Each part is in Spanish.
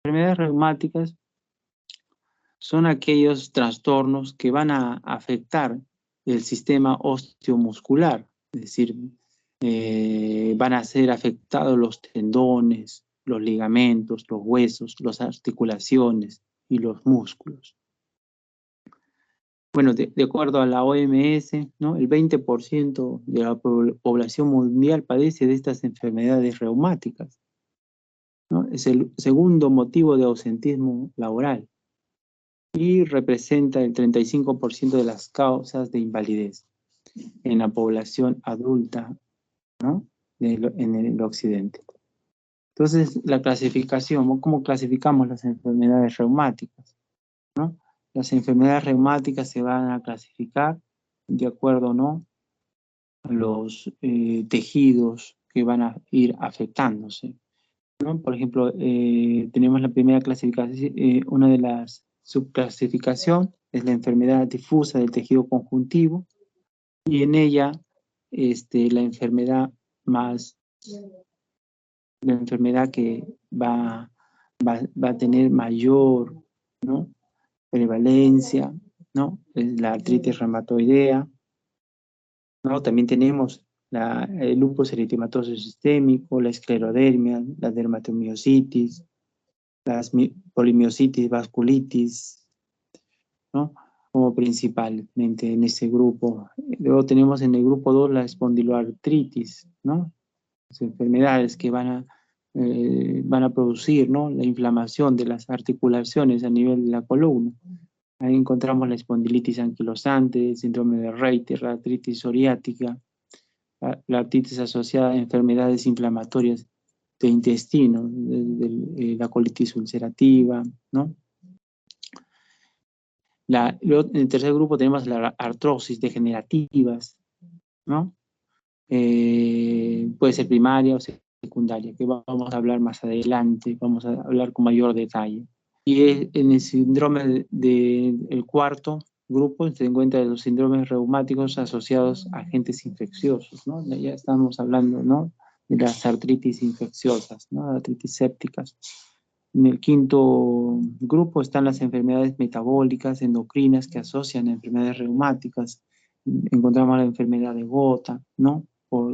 enfermedades reumáticas son aquellos trastornos que van a afectar el sistema osteomuscular, es decir, van a ser afectados los tendones, los ligamentos, los huesos, las articulaciones y los músculos. Bueno, de acuerdo a la OMS, ¿no? El 20% de la población mundial padece de estas enfermedades reumáticas, ¿no? Es el segundo motivo de ausentismo laboral y representa el 35% de las causas de invalidez en la población adulta, ¿no? En el occidente. Entonces, la clasificación, ¿cómo clasificamos las enfermedades reumáticas? ¿No? Las enfermedades reumáticas se van a clasificar de acuerdo, ¿no?, a los tejidos que van a ir afectándose, ¿no? Por ejemplo, tenemos la primera clasificación, una de las subclasificación es la enfermedad difusa del tejido conjuntivo, y en ella la enfermedad que va a tener mayor, ¿no?, prevalencia, ¿no?, es la artritis reumatoidea, ¿no? También tenemos el lupus eritematoso sistémico, la esclerodermia, la dermatomiositis, las polimiositis, vasculitis, ¿no?, como principalmente en ese grupo. Luego tenemos en el grupo 2 la espondiloartritis, ¿no?, las enfermedades que van a producir, ¿no?, la inflamación de las articulaciones a nivel de la columna. Ahí encontramos la espondilitis anquilosante, el síndrome de Reiter, la artritis psoriática, la artritis asociada a enfermedades inflamatorias de intestino, la colitis ulcerativa, ¿no? En el tercer grupo tenemos la artrosis degenerativas, ¿no? Puede ser primaria o secundaria, que vamos a hablar más adelante, vamos a hablar con mayor detalle. Y en el síndrome del cuarto grupo se encuentran los síndromes reumáticos asociados a agentes infecciosos, ¿no? Ya estamos hablando, ¿no?, de las artritis infecciosas, ¿no?, artritis sépticas. En el quinto grupo están las enfermedades metabólicas, endocrinas, que asocian a enfermedades reumáticas. Encontramos la enfermedad de Gota, ¿no?, por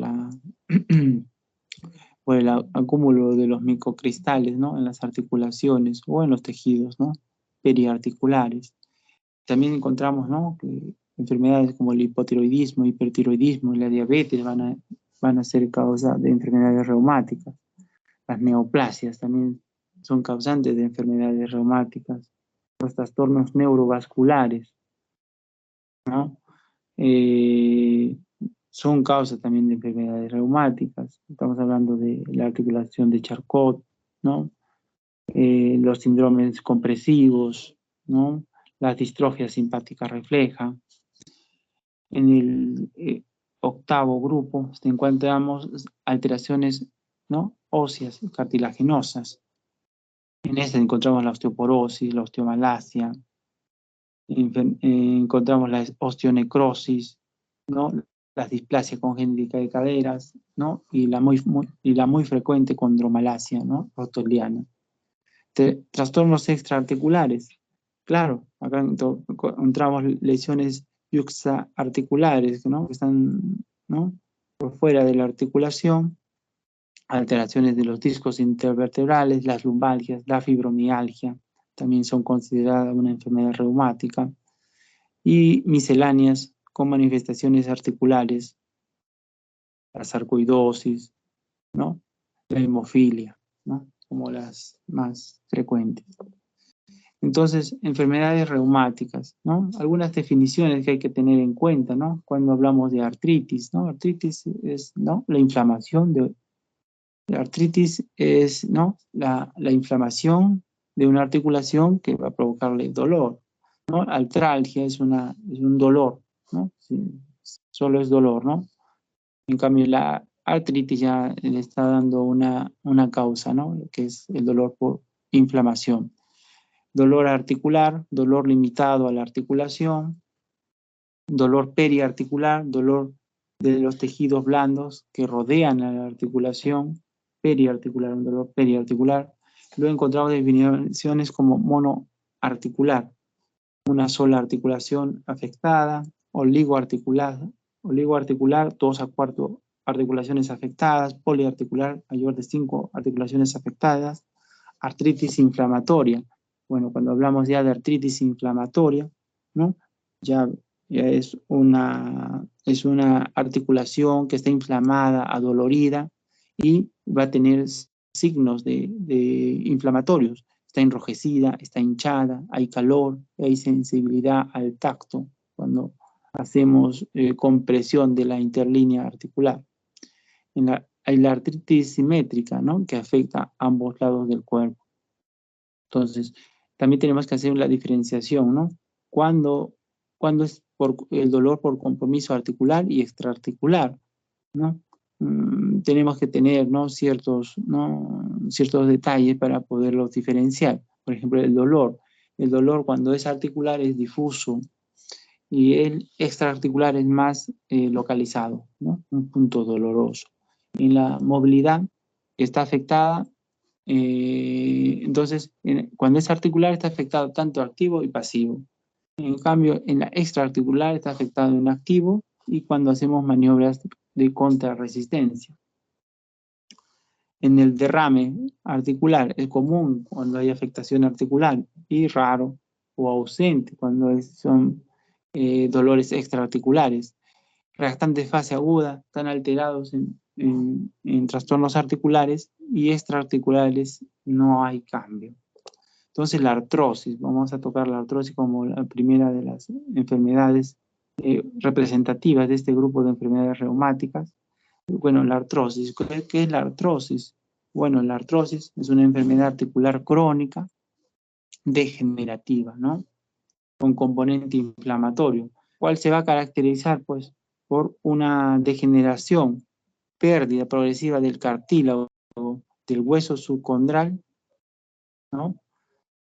el acúmulo de los microcristales, ¿no?, en las articulaciones o en los tejidos, ¿no?, periarticulares. También encontramos, ¿no?, que enfermedades como el hipotiroidismo, hipertiroidismo y la diabetes van a ser causa de enfermedades reumáticas. Las neoplasias también son causantes de enfermedades reumáticas. Los trastornos neurovasculares, ¿no?, son causa también de enfermedades reumáticas. Estamos hablando de la articulación de Charcot, ¿no?, los síndromes compresivos, ¿no?, la distrofia simpática refleja. En el octavo grupo encontramos alteraciones, ¿no?, óseas y cartilaginosas. En este encontramos la osteoporosis, la osteomalacia, encontramos la osteonecrosis, ¿no?, la displasia congénita de caderas, ¿no?, y la muy frecuente condromalacia, ¿no?, rotoliana. Trastornos extraarticulares. Claro, acá encontramos lesiones yuxtaarticulares, ¿no?, que están, ¿no?, por fuera de la articulación, alteraciones de los discos intervertebrales, las lumbalgias, la fibromialgia, también son consideradas una enfermedad reumática, y misceláneas con manifestaciones articulares, la sarcoidosis, ¿no?, la hemofilia, ¿no?, como las más frecuentes. Entonces, enfermedades reumáticas, ¿no? Algunas definiciones que hay que tener en cuenta, ¿no?, cuando hablamos de artritis, ¿no? Artritis es, ¿no?, la inflamación la artritis es, ¿no?, la inflamación de una articulación que va a provocarle dolor, ¿no? Artralgia es un dolor, ¿no? Sí, solo es dolor, ¿no? En cambio, la artritis ya le está dando una causa, ¿no?, que es el dolor por inflamación. Dolor articular, dolor limitado a la articulación, dolor periarticular, dolor de los tejidos blandos que rodean a la articulación, periarticular, un dolor periarticular. Luego encontramos definiciones como monoarticular, una sola articulación afectada, oligoarticular, 2 a 4 articulaciones afectadas, poliarticular, mayor de 5 articulaciones afectadas, artritis inflamatoria. Bueno, cuando hablamos ya de artritis inflamatoria, ¿no? Ya es una articulación que está inflamada, adolorida, y va a tener signos de inflamatorios. Está enrojecida, está hinchada, hay calor, hay sensibilidad al tacto cuando hacemos compresión de la interlínea articular. Hay la artritis simétrica, ¿no? Que afecta a ambos lados del cuerpo. Entonces, también tenemos que hacer la diferenciación, ¿no? Cuando es el dolor por compromiso articular y extraarticular, ¿no? Tenemos que tener, ¿no? ciertos detalles para poderlos diferenciar. Por ejemplo, el dolor cuando es articular es difuso y el extraarticular es más localizado, ¿no? Un punto doloroso. En la movilidad está afectada, entonces cuando es articular está afectado tanto activo y pasivo. En cambio, en la extraarticular está afectado en activo y cuando hacemos maniobras de contrarresistencia. En el derrame articular es común cuando hay afectación articular y raro o ausente cuando son dolores extraarticulares. Reactantes fase aguda están alterados en trastornos articulares y extraarticulares no hay cambio. Entonces la artrosis, vamos a tocar la artrosis como la primera de las enfermedades representativas de este grupo de enfermedades reumáticas. Bueno, la artrosis, ¿qué es la artrosis? Bueno, la artrosis es una enfermedad articular crónica degenerativa, ¿no? Con componente inflamatorio, cual se va a caracterizar, pues, por una degeneración, pérdida progresiva del cartílago, del hueso subcondral, ¿no?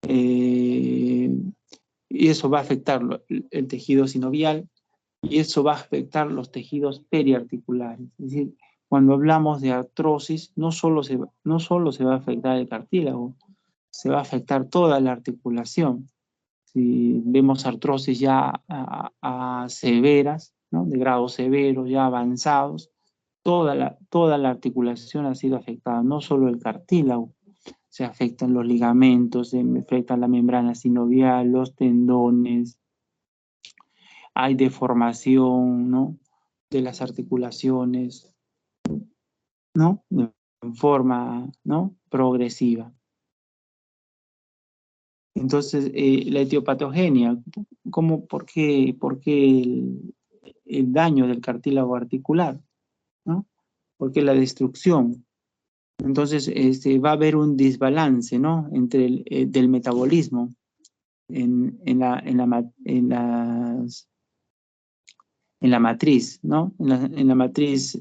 Y eso va a afectar el tejido sinovial y eso va a afectar los tejidos periarticulares. Es decir, cuando hablamos de artrosis, no solo se va a afectar el cartílago, se va a afectar toda la articulación. Si vemos artrosis ya severas, ¿no? De grado severo, ya avanzados, toda la articulación ha sido afectada, no solo el cartílago. Se afectan los ligamentos, se afecta la membrana sinovial, los tendones, hay deformación, ¿no? De las articulaciones, ¿no? En forma, ¿no? Progresiva. Entonces, la etiopatogenia, ¿por qué el daño del cartílago articular? ¿No? ¿Por qué la destrucción? Entonces, va a haber un desbalance, ¿no? Entre del metabolismo en la matriz, ¿no? En la matriz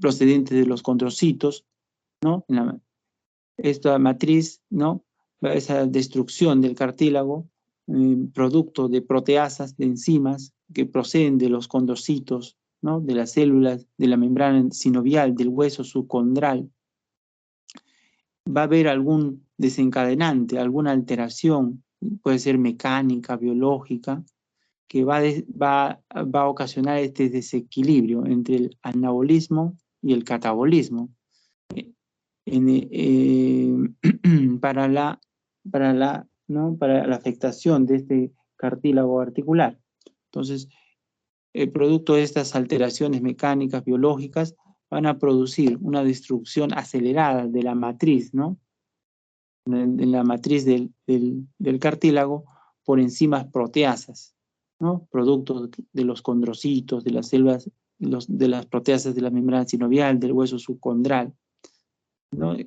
procedente de los condrocitos, ¿no? Esta matriz, ¿no? Esa destrucción del cartílago, producto de proteasas, de enzimas que proceden de los condrocitos, ¿no? De las células de la membrana sinovial, del hueso subcondral. Va a haber algún desencadenante, alguna alteración, puede ser mecánica, biológica, que va a ocasionar este desequilibrio entre el anabolismo y el catabolismo para la afectación de este cartílago articular. Entonces, el producto de estas alteraciones mecánicas, biológicas, van a producir una destrucción acelerada de la matriz, ¿no? De la matriz del cartílago por enzimas proteasas, ¿no? Producto de los condrocitos, de las células, de las proteasas de la membrana sinovial, del hueso subcondral, ¿no?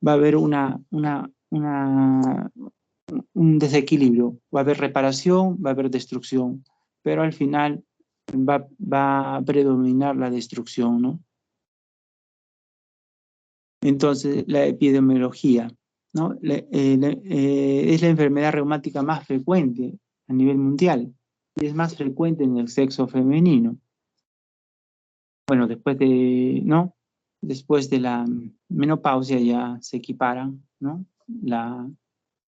Va a haber un desequilibrio, va a haber reparación, va a haber destrucción, pero al final va a predominar la destrucción, ¿no? Entonces, la epidemiología, ¿no? Es la enfermedad reumática más frecuente a nivel mundial y es más frecuente en el sexo femenino. Bueno, después de, ¿no? Después de la menopausia ya se equiparan, ¿no?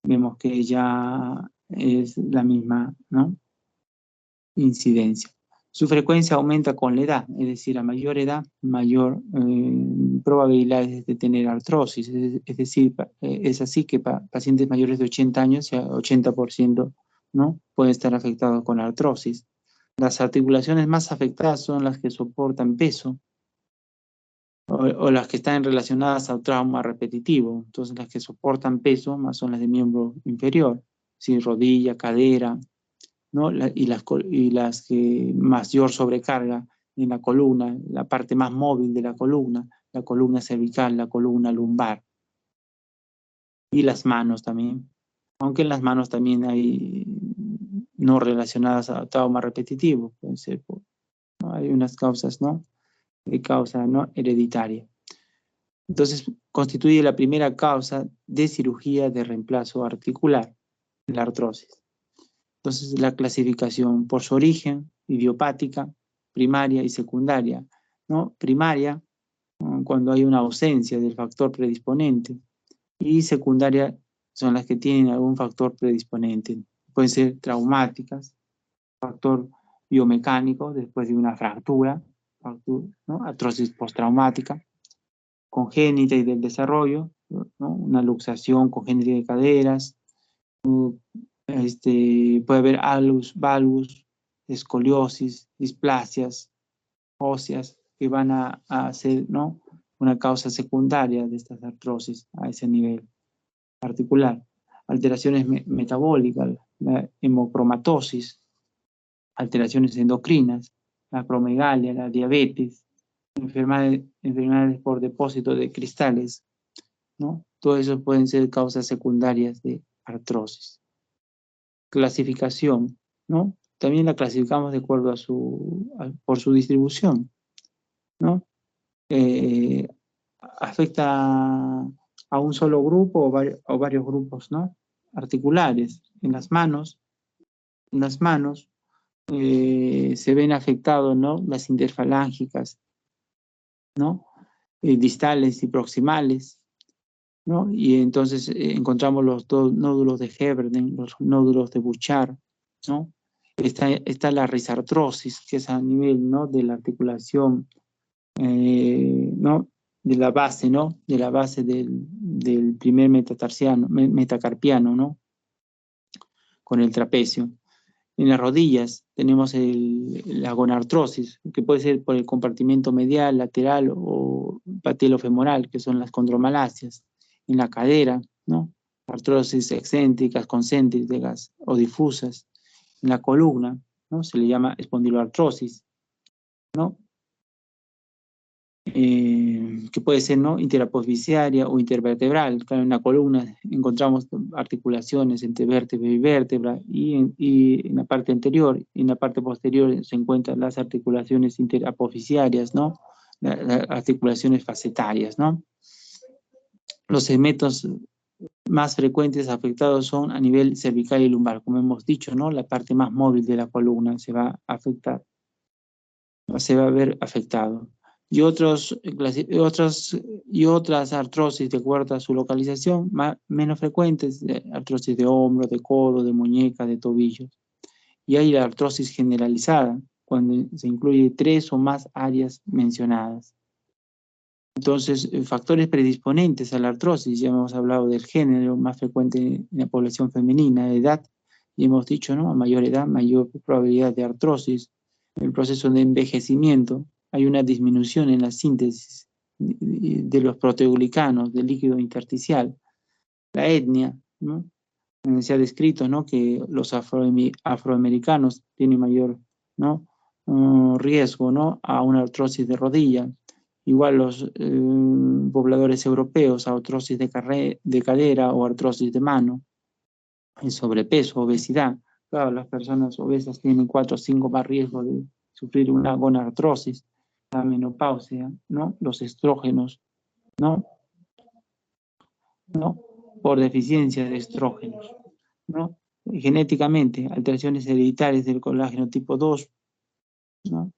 Vemos que ya es la misma, ¿no? Incidencia. Su frecuencia aumenta con la edad, es decir, a mayor edad, mayor probabilidades de tener artrosis. Es decir, es así que pacientes mayores de 80 años, ya 80%, ¿no? Pueden estar afectados con artrosis. Las articulaciones más afectadas son las que soportan peso o las que están relacionadas al trauma repetitivo. Entonces, las que soportan peso más son las de miembro inferior, ¿sí? Rodilla, cadera, ¿no? Y las que mayor sobrecarga en la columna, la parte más móvil de la columna cervical, la columna lumbar. Y las manos también. Aunque en las manos también hay no relacionadas a trauma repetitivo. Pueden ser, ¿no? Hay unas causas, ¿no? De causa no hereditaria. Entonces, constituye la primera causa de cirugía de reemplazo articular, la artrosis. Entonces, la clasificación por su origen, idiopática, primaria y secundaria, ¿no? Primaria, cuando hay una ausencia del factor predisponente, y secundaria son las que tienen algún factor predisponente. Pueden ser traumáticas, factor biomecánico después de una fractura, ¿no? Artrosis postraumática, congénita y del desarrollo, ¿no? Una luxación congénita de caderas, puede haber alus, valgus, escoliosis, displasias óseas que van a ser, ¿no? Una causa secundaria de estas artrosis a ese nivel articular. Alteraciones metabólicas, la hemocromatosis, alteraciones endocrinas, la acromegalia, la diabetes, enfermedades por depósito de cristales, ¿no? Todo eso pueden ser causas secundarias de artrosis. Clasificación, ¿no? También la clasificamos de acuerdo por su distribución, ¿no? Afecta a un solo grupo o varios grupos, ¿no? Articulares. En las manos se ven afectados, ¿no? Las interfalángicas, ¿no? Distales y proximales, ¿no? Y entonces encontramos los dos nódulos de Heberden, los nódulos de Bouchard, ¿no? Está la risartrosis, que es a nivel, ¿no? De la articulación, ¿no? De la base, ¿no? De la base del primer metacarpiano, ¿no? Con el trapecio. En las rodillas tenemos la gonartrosis, que puede ser por el compartimento medial, lateral o patelofemoral, que son las condromalasias. En la cadera, ¿no? Artrosis excéntricas, concéntricas o difusas. En la columna, ¿no? Se le llama espondiloartrosis, ¿no? Que puede ser, ¿no? Interapofisiaria o intervertebral. Claro, en la columna encontramos articulaciones entre vértebra y vértebra, y en la parte anterior y en la parte posterior se encuentran las articulaciones interapofisiarias, ¿no? Las articulaciones facetarias, ¿no? Los segmentos más frecuentes afectados son a nivel cervical y lumbar, como hemos dicho, ¿no? La parte más móvil de la columna se va a afectar, se va a ver afectado. Y otras artrosis de acuerdo a su localización, menos frecuentes, artrosis de hombro, de codo, de muñeca, de tobillos. Y hay la artrosis generalizada, cuando se incluye 3 o más áreas mencionadas. Entonces, factores predisponentes a la artrosis, ya hemos hablado del género, más frecuente en la población femenina, de edad, y hemos dicho, ¿no? A mayor edad, mayor probabilidad de artrosis. En el proceso de envejecimiento hay una disminución en la síntesis de los proteoglicanos, del líquido intersticial. La etnia, ¿no? Se ha descrito, ¿no? Que los afroamericanos tienen mayor, ¿no? Riesgo, ¿no? A una artrosis de rodilla. Igual los pobladores europeos a artrosis de cadera o artrosis de mano. El sobrepeso, obesidad. Claro, las personas obesas tienen 4 o 5 más riesgo de sufrir una gonartrosis. La menopausia, ¿no? Los estrógenos, ¿no? Por deficiencia de estrógenos, ¿no? Genéticamente, alteraciones hereditarias del colágeno tipo 2, ¿no?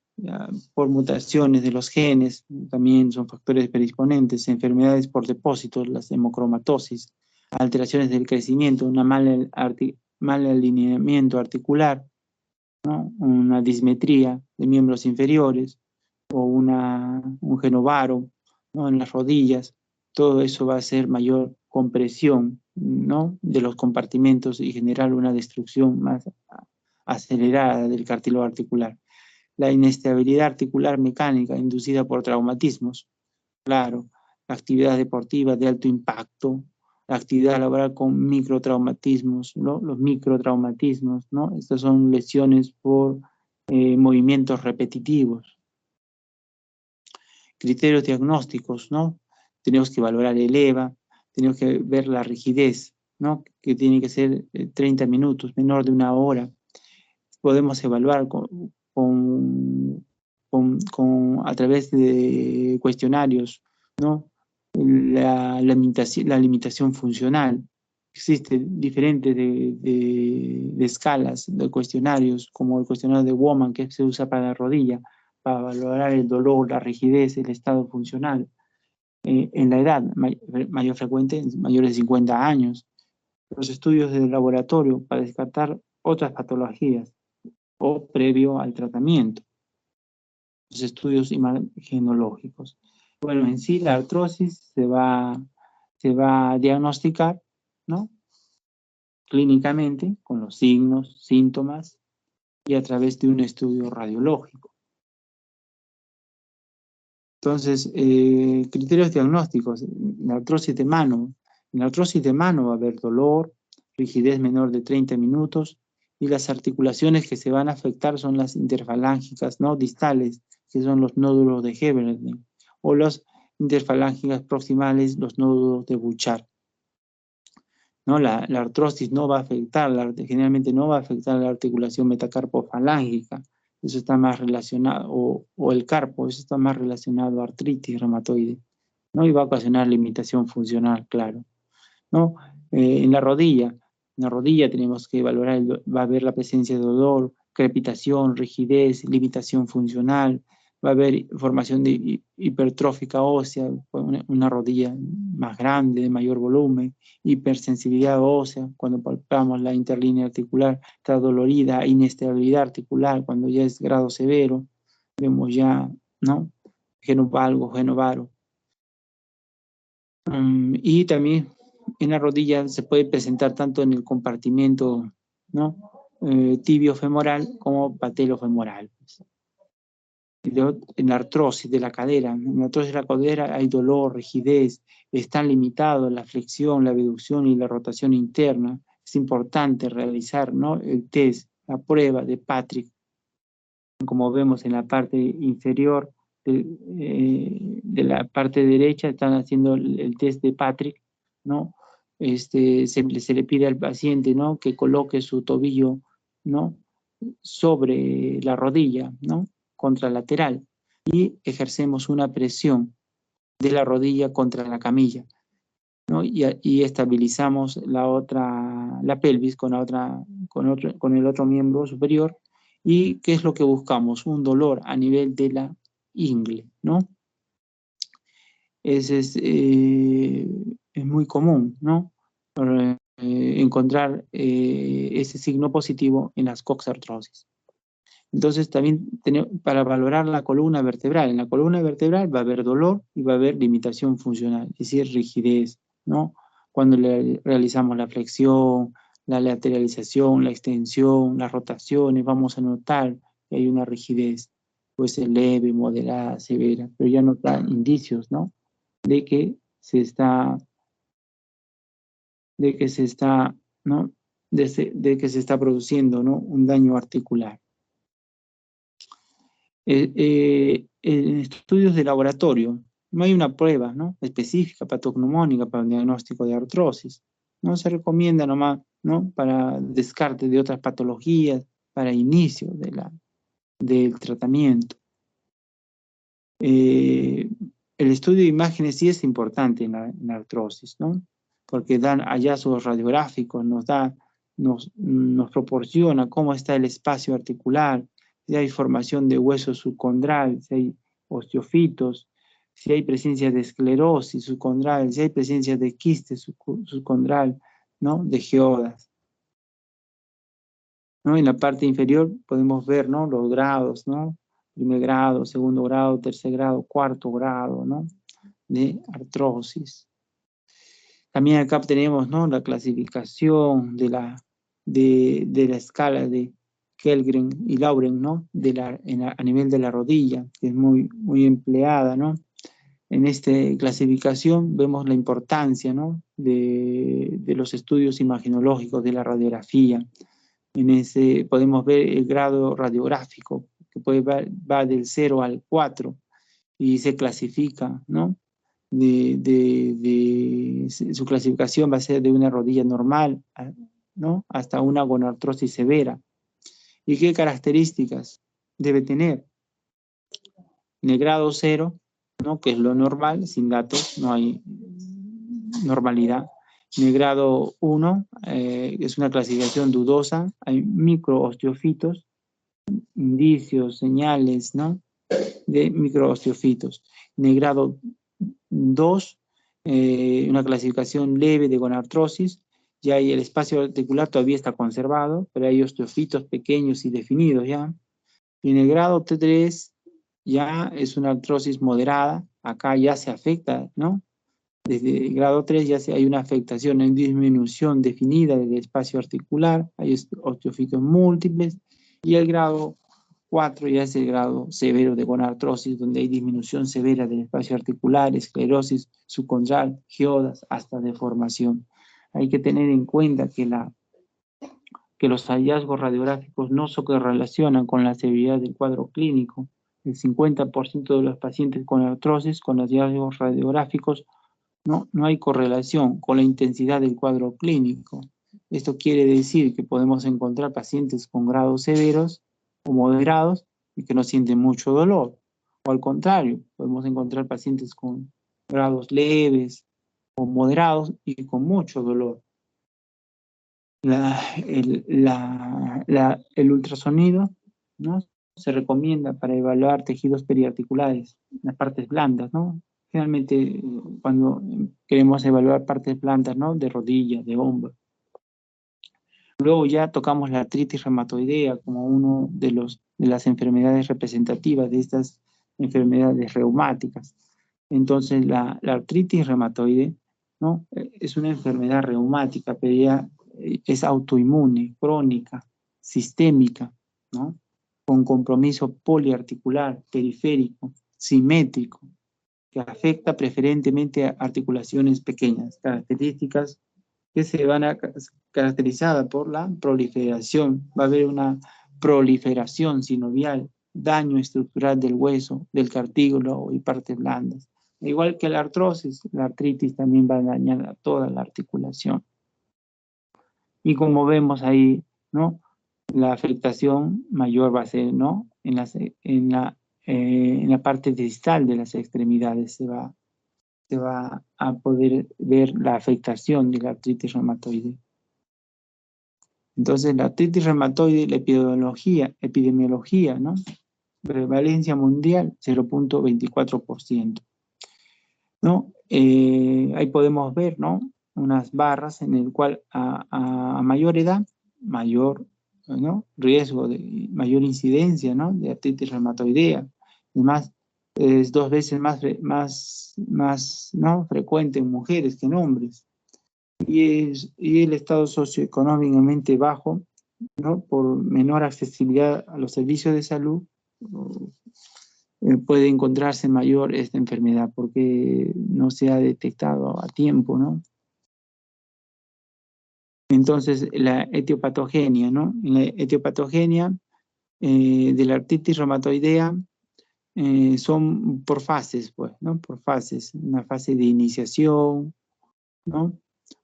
por mutaciones de los genes, también son factores predisponentes, enfermedades por depósitos, las hemocromatosis, alteraciones del crecimiento, mal alineamiento articular, ¿no? Una dismetría de miembros inferiores o un genovaro, ¿no? En las rodillas. Todo eso va a hacer mayor compresión, ¿no? De los compartimentos y generar una destrucción más acelerada del cartílago articular. La inestabilidad articular mecánica inducida por traumatismos, claro, la actividad deportiva de alto impacto, la actividad laboral con microtraumatismos, ¿no? Los microtraumatismos, ¿no? Estas son lesiones por movimientos repetitivos. Criterios diagnósticos, ¿no? Tenemos que valorar el EVA, tenemos que ver la rigidez, ¿no? Que tiene que ser 30 minutos, menor de 1 hora. Podemos evaluar a través de cuestionarios, ¿no? La limitación funcional. Existen diferentes de escalas de cuestionarios, como el cuestionario de Woman, que se usa para la rodilla, para valorar el dolor, la rigidez, el estado funcional. En la edad mayor frecuente, mayores de 50 años. Los estudios de laboratorio para descartar otras patologías o previo al tratamiento. Los estudios imagenológicos. Bueno, en sí la artrosis se va a diagnosticar, ¿no? Clínicamente, con los signos, síntomas y a través de un estudio radiológico. Entonces, criterios diagnósticos, la artrosis de mano. En la artrosis de mano va a haber dolor, rigidez menor de 30 minutos y las articulaciones que se van a afectar son las interfalángicas, ¿no? Distales, que son los nódulos de Heberden, o las interfalángicas proximales, los nódulos de Bouchard. ¿No? La artrosis no va a afectar, generalmente no va a afectar la articulación metacarpofalángica. Eso está más relacionado, o el carpo, eso está más relacionado a artritis reumatoide, ¿no? Y va a ocasionar limitación funcional, claro, ¿no? En la rodilla tenemos que valorar, va a haber la presencia de dolor, crepitación, rigidez, limitación funcional, va a haber formación de hipertrófica ósea, una rodilla más grande, de mayor volumen, hipersensibilidad ósea, cuando palpamos la interlínea articular, está dolorida, inestabilidad articular, cuando ya es grado severo, vemos ya, ¿no? Genovalgo, genovaro. Y también en la rodilla se puede presentar tanto en el compartimento, ¿no? Tibio-femoral como patelo-femoral. En la artrosis de la cadera. En la artrosis de la cadera hay dolor, rigidez, están limitados la flexión, la abducción y la rotación interna. Es importante realizar, ¿no? El test, la prueba de Patrick, como vemos en la parte inferior de la parte derecha, están haciendo el test de Patrick, ¿no? Se le pide al paciente, ¿no? Que coloque su tobillo, ¿no? Sobre la rodilla, ¿no? Contralateral, y ejercemos una presión de la rodilla contra la camilla, ¿no? Y estabilizamos la pelvis con el otro miembro superior. ¿Y qué es lo que buscamos? Un dolor a nivel de la ingle, ¿no? Es muy común, ¿no? Encontrar ese signo positivo en las coxartrosis. Entonces también para valorar la columna vertebral, en la columna vertebral va a haber dolor y va a haber limitación funcional, es decir, rigidez, ¿no? Cuando realizamos la flexión, la lateralización, la extensión, las rotaciones, vamos a notar que hay una rigidez, puede ser leve, moderada, severa, pero ya nos da indicios, ¿no? De que se está, ¿no? De que se está produciendo, ¿no? Un daño articular. En estudios de laboratorio, no hay una prueba, ¿no? Específica, patognomónica para el diagnóstico de artrosis. No se recomienda nomás, ¿no? Para descarte de otras patologías, para inicio del tratamiento. El estudio de imágenes sí es importante en la artrosis, ¿no? Porque dan hallazgos radiográficos, nos proporciona cómo está el espacio articular, si hay formación de hueso subcondral, si hay osteofitos, si hay presencia de esclerosis subcondral, si hay presencia de quiste subcondral, ¿no? De geodas, ¿no? En la parte inferior podemos ver, ¿no? Los grados, ¿no? Primer grado, segundo grado, tercer grado, cuarto grado, ¿no? De artrosis. También acá tenemos, ¿no? La clasificación de la escala de Kellgren y Lauren, ¿no? A nivel de la rodilla, que es muy empleada, ¿no? En esta clasificación vemos la importancia, ¿no? de los estudios imagenológicos, de la radiografía. En ese podemos ver el grado radiográfico, que va del 0 al 4, y se clasifica, ¿no? Su clasificación va a ser de una rodilla normal, ¿no? Hasta una gonartrosis severa. ¿Y qué características debe tener? En el grado 0, ¿no? Que es lo normal, sin datos, no hay normalidad. En el grado 1 es una clasificación dudosa, hay microosteofitos, indicios, señales, ¿no? De microosteofitos. En el grado 2, una clasificación leve de gonartrosis, ya hay el espacio articular todavía está conservado, pero hay osteofitos pequeños y definidos ya. Y en el grado 3 ya es una artrosis moderada, acá ya se afecta, ¿no? Desde el grado 3 ya hay una afectación en disminución definida del espacio articular, hay osteofitos múltiples, y el grado 4 ya es el grado severo de gonartrosis, donde hay disminución severa del espacio articular, esclerosis subcondral, geodas, hasta deformación. Hay que tener en cuenta que los hallazgos radiográficos no se correlacionan con la severidad del cuadro clínico. El 50% de los pacientes con artrosis, con los hallazgos radiográficos, no hay correlación con la intensidad del cuadro clínico. Esto quiere decir que podemos encontrar pacientes con grados severos o moderados y que no sienten mucho dolor. O al contrario, podemos encontrar pacientes con grados leves o moderados y con mucho dolor. El ultrasonido, ¿no? Se recomienda para evaluar tejidos periarticulares, las partes blandas, ¿no? Generalmente cuando queremos evaluar partes blandas, ¿no? De rodilla, de hombro. Luego ya tocamos la artritis reumatoidea como uno de las enfermedades representativas de estas enfermedades reumáticas. Entonces la artritis reumatoide, ¿no? Es una enfermedad reumática, pero ya es autoinmune, crónica, sistémica, ¿no? Con compromiso poliarticular, periférico, simétrico, que afecta preferentemente a articulaciones pequeñas, características que se van a caracterizar por la proliferación. Va a haber una proliferación sinovial, daño estructural del hueso, del cartílago y partes blandas. Igual que la artrosis, la artritis también va a dañar a toda la articulación. Y como vemos ahí, ¿no? La afectación mayor va a ser, ¿no? En la parte distal de las extremidades se va a poder ver la afectación de la artritis reumatoide. Entonces, la artritis reumatoide, la epidemiología, ¿no? Prevalencia mundial, 0.24%. ¿No? Ahí podemos ver, ¿no? Unas barras en el cual a mayor edad, mayor, ¿no? Riesgo, mayor incidencia, ¿no? De artritis reumatoidea. Además, es 2 veces más ¿no? frecuente en mujeres que en hombres. Y el estado socioeconómicamente bajo, ¿no? Por menor accesibilidad a los servicios de salud, puede encontrarse mayor esta enfermedad porque no se ha detectado a tiempo, ¿no? Entonces, la etiopatogenia, ¿no? La etiopatogenia de la artritis reumatoidea son por fases, pues, ¿no? Por fases. Una fase de iniciación, ¿no?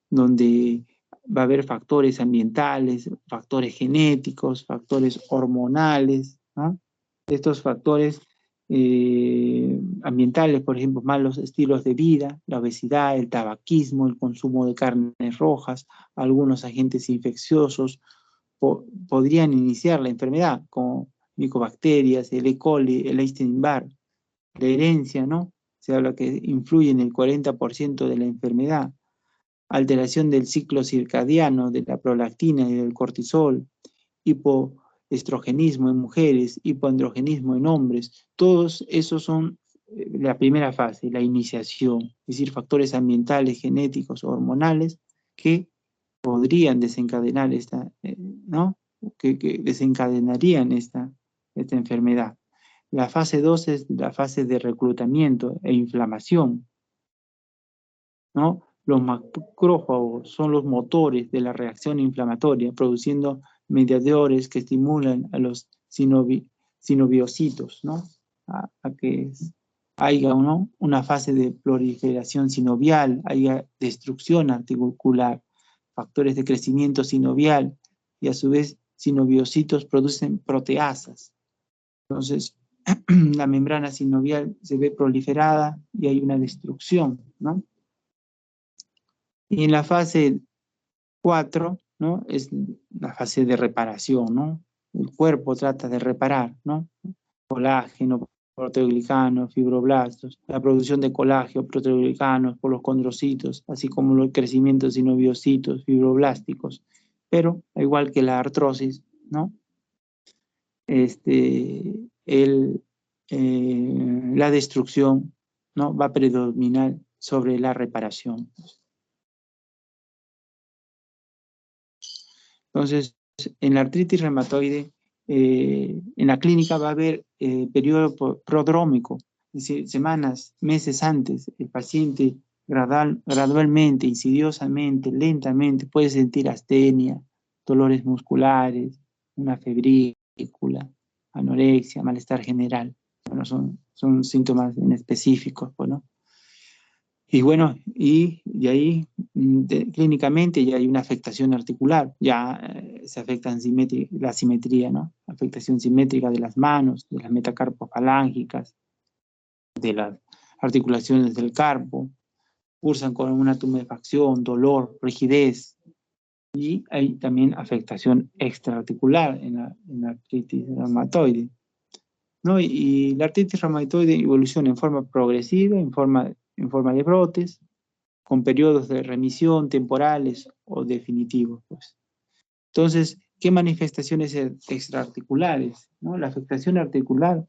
Donde va a haber factores ambientales, factores genéticos, factores hormonales, ¿no? Estos factores ambientales, por ejemplo, malos estilos de vida, la obesidad, el tabaquismo, el consumo de carnes rojas, algunos agentes infecciosos podrían iniciar la enfermedad, como micobacterias, el E. coli, el Epstein-Barr. La herencia, ¿no? Se habla que influye en el 40% de la enfermedad. Alteración del ciclo circadiano, de la prolactina y del cortisol, hipoestrogenismo en mujeres, hipoandrogenismo en hombres. Todos esos son la primera fase, la iniciación, es decir, factores ambientales, genéticos o hormonales que podrían desencadenar ¿no? Que desencadenarían esta enfermedad. La fase 2 es la fase de reclutamiento e inflamación, ¿no? Los macrófagos son los motores de la reacción inflamatoria, produciendo mediadores que estimulan a los sinoviocitos, ¿no? A que haya, ¿no?, una fase de proliferación sinovial, haya destrucción articular, factores de crecimiento sinovial, y a su vez sinoviocitos producen proteasas. Entonces, la membrana sinovial se ve proliferada y hay una destrucción, ¿no? Y en la fase 4, ¿no?, es la fase de reparación, ¿no? El cuerpo trata de reparar, ¿no? Colágeno, proteoglicanos, fibroblastos, la producción de colágeno, proteoglicanos por los condrocitos, así como el crecimiento de sinoviocitos, fibroblásticos. Pero, al igual que la artrosis, ¿no?, la destrucción, ¿no?, va a predominar sobre la reparación. Entonces, en la artritis reumatoide, en la clínica va a haber periodo prodrómico, es decir, semanas, meses antes, el paciente gradualmente, insidiosamente, lentamente puede sentir astenia, dolores musculares, una febrícula, anorexia, malestar general. Bueno, son síntomas inespecíficos, pues, ¿no? Y bueno, y de ahí clínicamente ya hay una afectación articular, ya se afecta la simetría, ¿no? Afectación simétrica de las manos, de las metacarpofalángicas, de las articulaciones del carpo, cursan con una tumefacción, dolor, rigidez, y hay también afectación extraarticular en la artritis reumatoide, ¿no? Y la artritis reumatoide evoluciona en forma progresiva, en forma de brotes, con periodos de remisión temporales o definitivos, pues. Entonces, ¿qué manifestaciones extraarticulares, ¿no? La afectación articular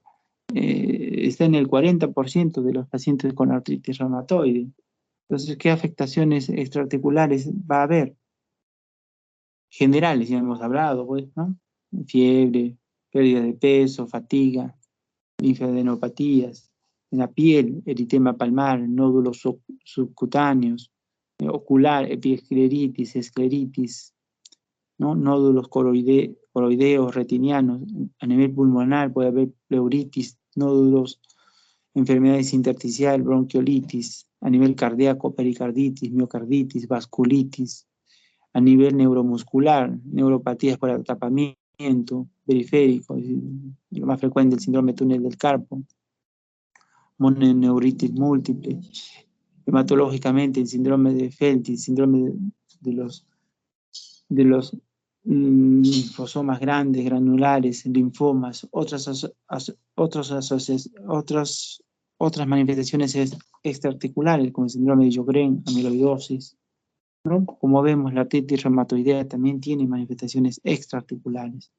está en el 40% de los pacientes con artritis reumatoide. Entonces, ¿qué afectaciones extraarticulares va a haber? Generales, ya hemos hablado, pues, ¿no? Fiebre, pérdida de peso, fatiga, linfadenopatías. En la piel, eritema palmar, nódulos subcutáneos, ocular, epiescleritis, escleritis, ¿no? Nódulos coroideos, retinianos. A nivel pulmonar puede haber pleuritis, nódulos, enfermedades intersticial, bronquiolitis. A nivel cardíaco, pericarditis, miocarditis, vasculitis. A nivel neuromuscular, neuropatías por atrapamiento periférico, lo más frecuente, el síndrome de túnel del carpo. Mononeuritis múltiple. Hematológicamente, el síndrome de Felty, síndrome de los linfosomas grandes, granulares, linfomas, otras manifestaciones extraarticulares, como el síndrome de Sjögren, amiloidosis, ¿no? Como vemos, la artritis reumatoidea también tiene manifestaciones extraarticulares,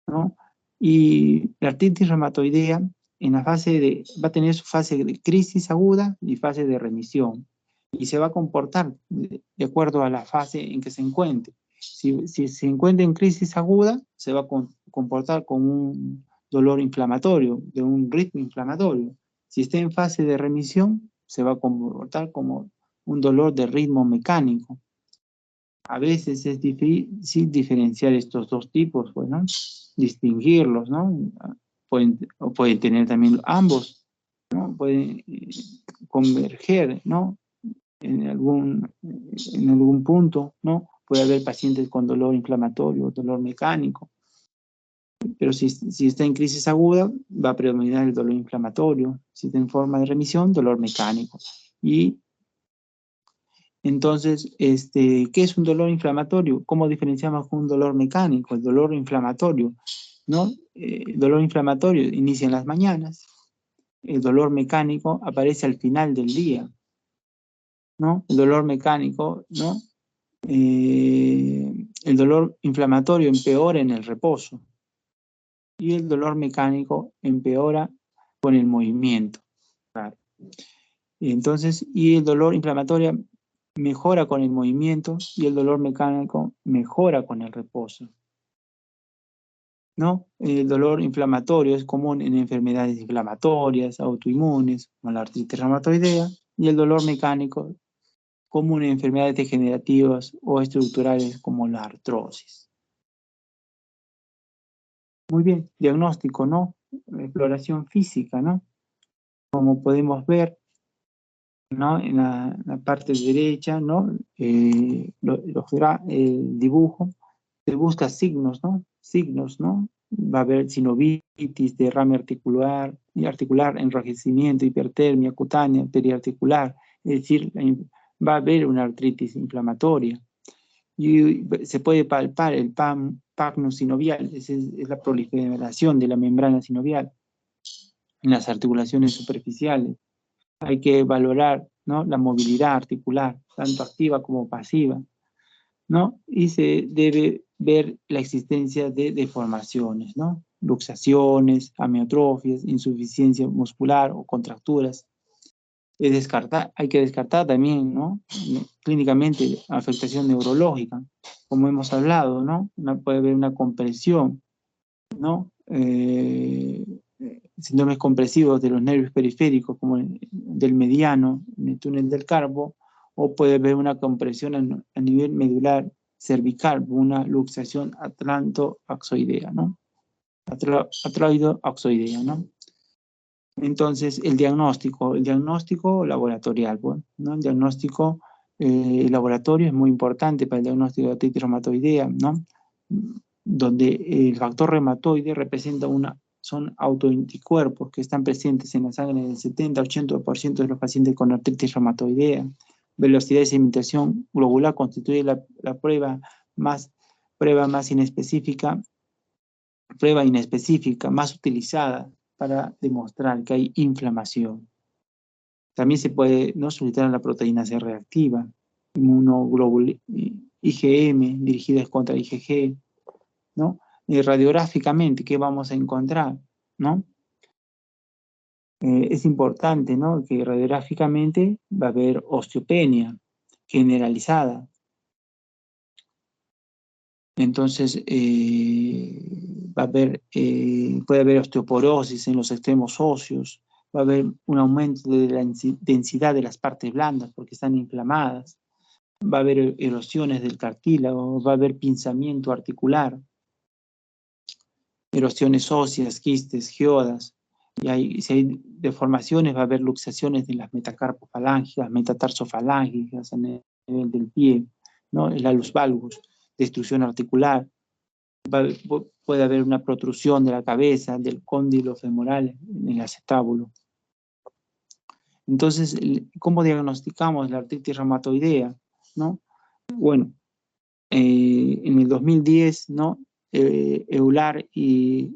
¿no? Y la artritis reumatoidea va a tener su fase de crisis aguda y fase de remisión, y se va a comportar de acuerdo a la fase en que se encuentre. Si se encuentra en crisis aguda, se va a comportar como un dolor inflamatorio, de un ritmo inflamatorio. Si está en fase de remisión, se va a comportar como un dolor de ritmo mecánico. A veces es difícil diferenciar estos dos tipos, pues, ¿no? Distinguirlos, ¿no? Pueden tener también ambos, ¿no? Pueden converger, ¿no? En algún punto, ¿no? Puede haber pacientes con dolor inflamatorio, dolor mecánico, pero si está en crisis aguda, va a predominar el dolor inflamatorio. Si está en forma de remisión, dolor mecánico. Y entonces, ¿qué es un dolor inflamatorio? ¿Cómo diferenciamos un dolor mecánico? El dolor inflamatorio ¿no? El dolor inflamatorio inicia en las mañanas, el dolor mecánico aparece al final del día, ¿no? El dolor mecánico, ¿no? El dolor inflamatorio empeora en el reposo y el dolor mecánico empeora con el movimiento. Claro. Entonces, y el dolor inflamatorio mejora con el movimiento y el dolor mecánico mejora con el reposo, ¿no? El dolor inflamatorio es común en enfermedades inflamatorias, autoinmunes, como la artritis reumatoidea, y el dolor mecánico común en enfermedades degenerativas o estructurales como la artrosis. Muy bien, diagnóstico, ¿no? Exploración física, ¿no? Como podemos ver, ¿no? En la parte derecha, ¿no? El dibujo, se busca signos, ¿no? Signos, ¿no? Va a haber sinovitis, derrame articular, enrojecimiento, hipertermia cutánea, periarticular, es decir, va a haber una artritis inflamatoria. Y se puede palpar el pagnum sinovial, es la proliferación de la membrana sinovial en las articulaciones superficiales. Hay que valorar, ¿no? La movilidad articular, tanto activa como pasiva, ¿no? Y se debe ver la existencia de deformaciones, ¿no? Luxaciones, amiotrofias, insuficiencia muscular o contracturas. Hay que descartar también, ¿no? Clínicamente, afectación neurológica, como hemos hablado, ¿no? Puede haber una compresión, ¿no? Síndromes compresivos de los nervios periféricos, como del mediano, en el túnel del carpo, o puede haber una compresión a nivel medular cervical, una luxación atlanto-axoidea, ¿no? Atroido-axoidea, ¿no? Entonces, el diagnóstico laboratorial, ¿no? El diagnóstico laboratorio es muy importante para el diagnóstico de artritis reumatoidea, ¿no? Donde el factor reumatoide representa son autoanticuerpos que están presentes en la sangre del 70-80% de los pacientes con artritis reumatoidea. Velocidad de sedimentación globular constituye la prueba inespecífica más utilizada para demostrar que hay inflamación. También se puede, ¿no?, solicitar la proteína C reactiva, inmunoglobulina IgM dirigidas contra IgG, ¿no? Radiográficamente, ¿qué vamos a encontrar? ¿No? Es importante, ¿no?, que radiográficamente va a haber osteopenia generalizada. Entonces, puede haber osteoporosis en los extremos óseos, va a haber un aumento de la densidad de las partes blandas porque están inflamadas, va a haber erosiones del cartílago, va a haber pinzamiento articular, erosiones óseas, quistes, geodas, y si hay deformaciones va a haber luxaciones de las metacarpofalángicas, metatarsofalángicas a nivel del pie, ¿no? El alus valgus, destrucción articular, puede haber una protrusión de la cabeza, del cóndilo femoral en el acetábulo. Entonces, ¿cómo diagnosticamos la artritis reumatoidea? ¿No? Bueno, en el 2010, ¿no? EULAR y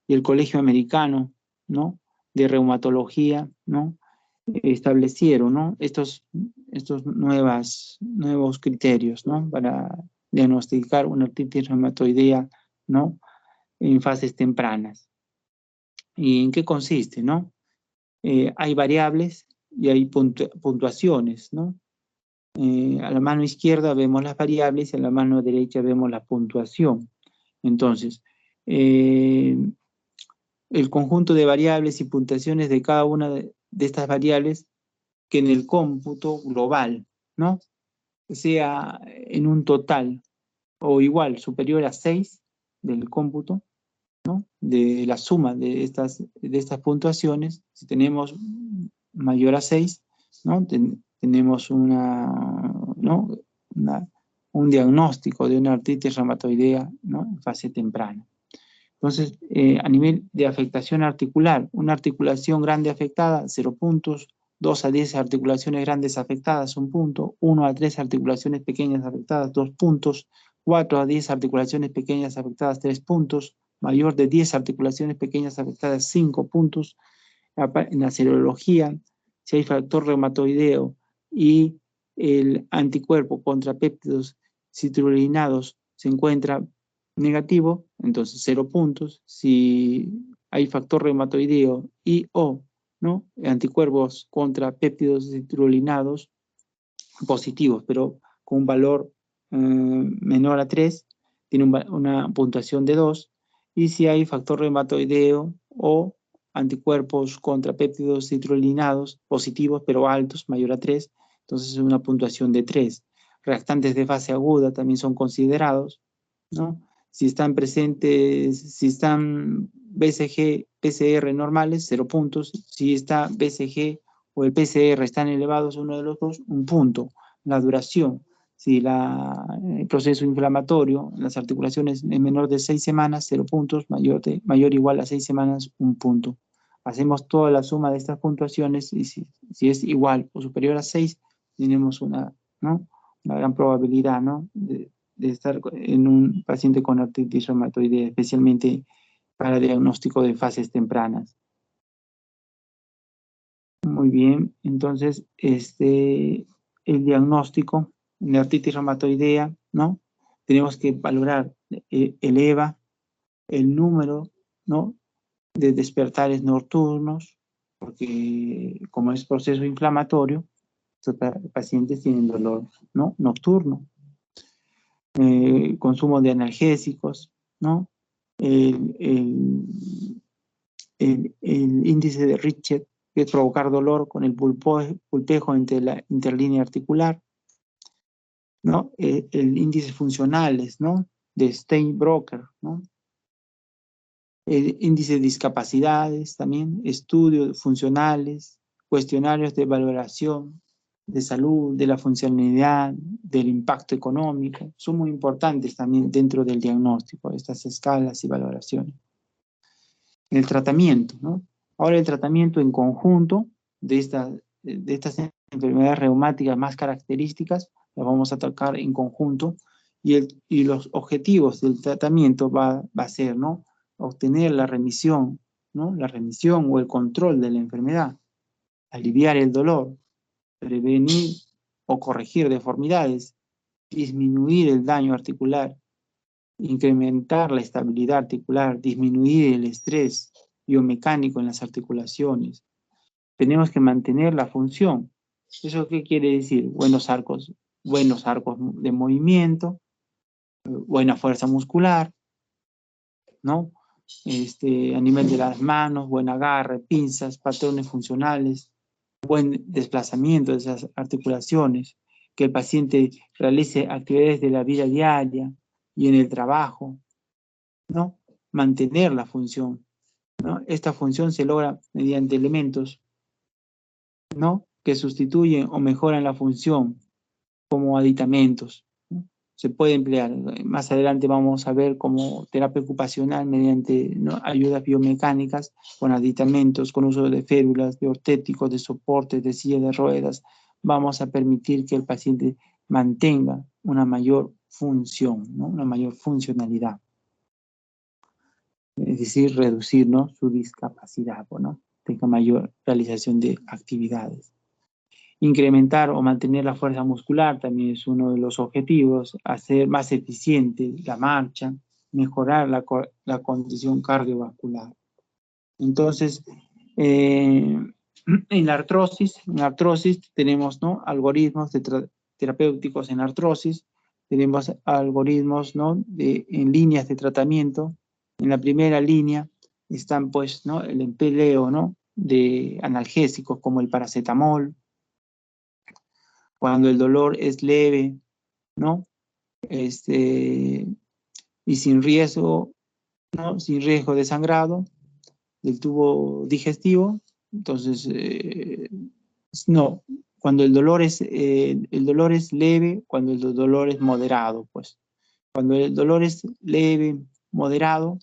el Colegio Americano, ¿no?, de Reumatología, ¿no?, establecieron, ¿no?, estos nuevos criterios, ¿no?, para diagnosticar una artritis reumatoidea, ¿no?, en fases tempranas. ¿Y en qué consiste, no? Hay variables y hay puntuaciones, ¿no? A la mano izquierda vemos las variables y a la mano derecha vemos la puntuación. Entonces, el conjunto de variables y puntuaciones de cada una de estas variables que en el cómputo global, ¿no?, sea en un total o igual, superior a 6 del cómputo, ¿no?, de la suma de estas puntuaciones. Si tenemos mayor a 6, ¿no?, tenemos un diagnóstico de una artritis reumatoidea, ¿no?, en fase temprana. Entonces, a nivel de afectación articular, una articulación grande afectada, 0 puntos, 2 a 10 articulaciones grandes afectadas, 1 punto, 1 a 3 articulaciones pequeñas afectadas, 2 puntos, 4 a 10 articulaciones pequeñas afectadas, 3 puntos. Mayor de 10 articulaciones pequeñas afectadas, 5 puntos. En la serología, si hay factor reumatoideo y el anticuerpo contra péptidos citrulinados se encuentra negativo, entonces 0 puntos. Si hay factor reumatoideo y o ¿no? anticuerpos contra péptidos citrulinados positivos, pero con un valor menor a 3, tiene una puntuación de 2. Y si hay factor reumatoideo o anticuerpos contra péptidos citrulinados positivos, pero altos, mayor a 3, entonces es una puntuación de 3. Reactantes de fase aguda también son considerados, ¿no? Si están presentes, si están BCG, PCR normales, 0 puntos. Si está BCG o el PCR están elevados, uno de los dos, 1 punto. La duración, si el proceso inflamatorio en las articulaciones es menor de 6 semanas, 0 puntos, mayor o igual a 6 semanas, 1 punto. Hacemos toda la suma de estas puntuaciones y si es igual o superior a 6, tenemos una gran probabilidad, ¿no? de estar en un paciente con artritis reumatoidea, especialmente para diagnóstico de fases tempranas. Muy bien, entonces el diagnóstico de artritis reumatoidea, ¿no? Tenemos que valorar el EVA, el número, ¿no? de despertares nocturnos, porque como es proceso inflamatorio, estos pacientes tienen dolor, ¿no? nocturno. Consumo de analgésicos, ¿no? El índice de Richter, que es provocar dolor con el pulpejo entre la interlínea articular, ¿no? El índice funcionales, ¿no? de Steinbroker, ¿no? El índice de discapacidades también, estudios funcionales, cuestionarios de valoración de salud, de la funcionalidad, del impacto económico, son muy importantes también dentro del diagnóstico, estas escalas y valoraciones. El tratamiento, ¿no? Ahora el tratamiento en conjunto de estas enfermedades reumáticas más características, las vamos a atacar en conjunto, y los objetivos del tratamiento va a ser, ¿no? obtener la remisión, ¿no? la remisión o el control de la enfermedad, aliviar el dolor, prevenir o corregir deformidades, disminuir el daño articular, incrementar la estabilidad articular, disminuir el estrés biomecánico en las articulaciones. Tenemos que mantener la función. ¿Eso qué quiere decir? Buenos arcos de movimiento, buena fuerza muscular, ¿no? A nivel de las manos, buen agarre, pinzas, patrones funcionales, buen desplazamiento de esas articulaciones, que el paciente realice actividades de la vida diaria y en el trabajo, ¿no? Mantener la función, ¿no? Esta función se logra mediante elementos, ¿no? que sustituyen o mejoran la función, como aditamentos, ¿no? Se puede emplear. Más adelante vamos a ver como terapia ocupacional mediante, ¿no? ayudas biomecánicas, con aditamentos, con uso de férulas, de ortéticos, de soportes, de silla de ruedas. Vamos a permitir que el paciente mantenga una mayor función, ¿no? una mayor funcionalidad. Es decir, reducir, ¿no? su discapacidad, ¿no? tenga mayor realización de actividades. Incrementar o mantener la fuerza muscular también es uno de los objetivos, hacer más eficiente la marcha, mejorar la condición cardiovascular. Entonces, en la artrosis tenemos, ¿no? algoritmos terapéuticos en artrosis, tenemos algoritmos, ¿no? en líneas de tratamiento. En la primera línea están pues, ¿no? el empleo, ¿no? de analgésicos como el paracetamol, cuando el dolor es leve, ¿no? Y sin riesgo, ¿no? Sin riesgo de sangrado del tubo digestivo. Entonces, no, cuando el dolor es leve, cuando el dolor es moderado, pues. Cuando el dolor es leve, moderado,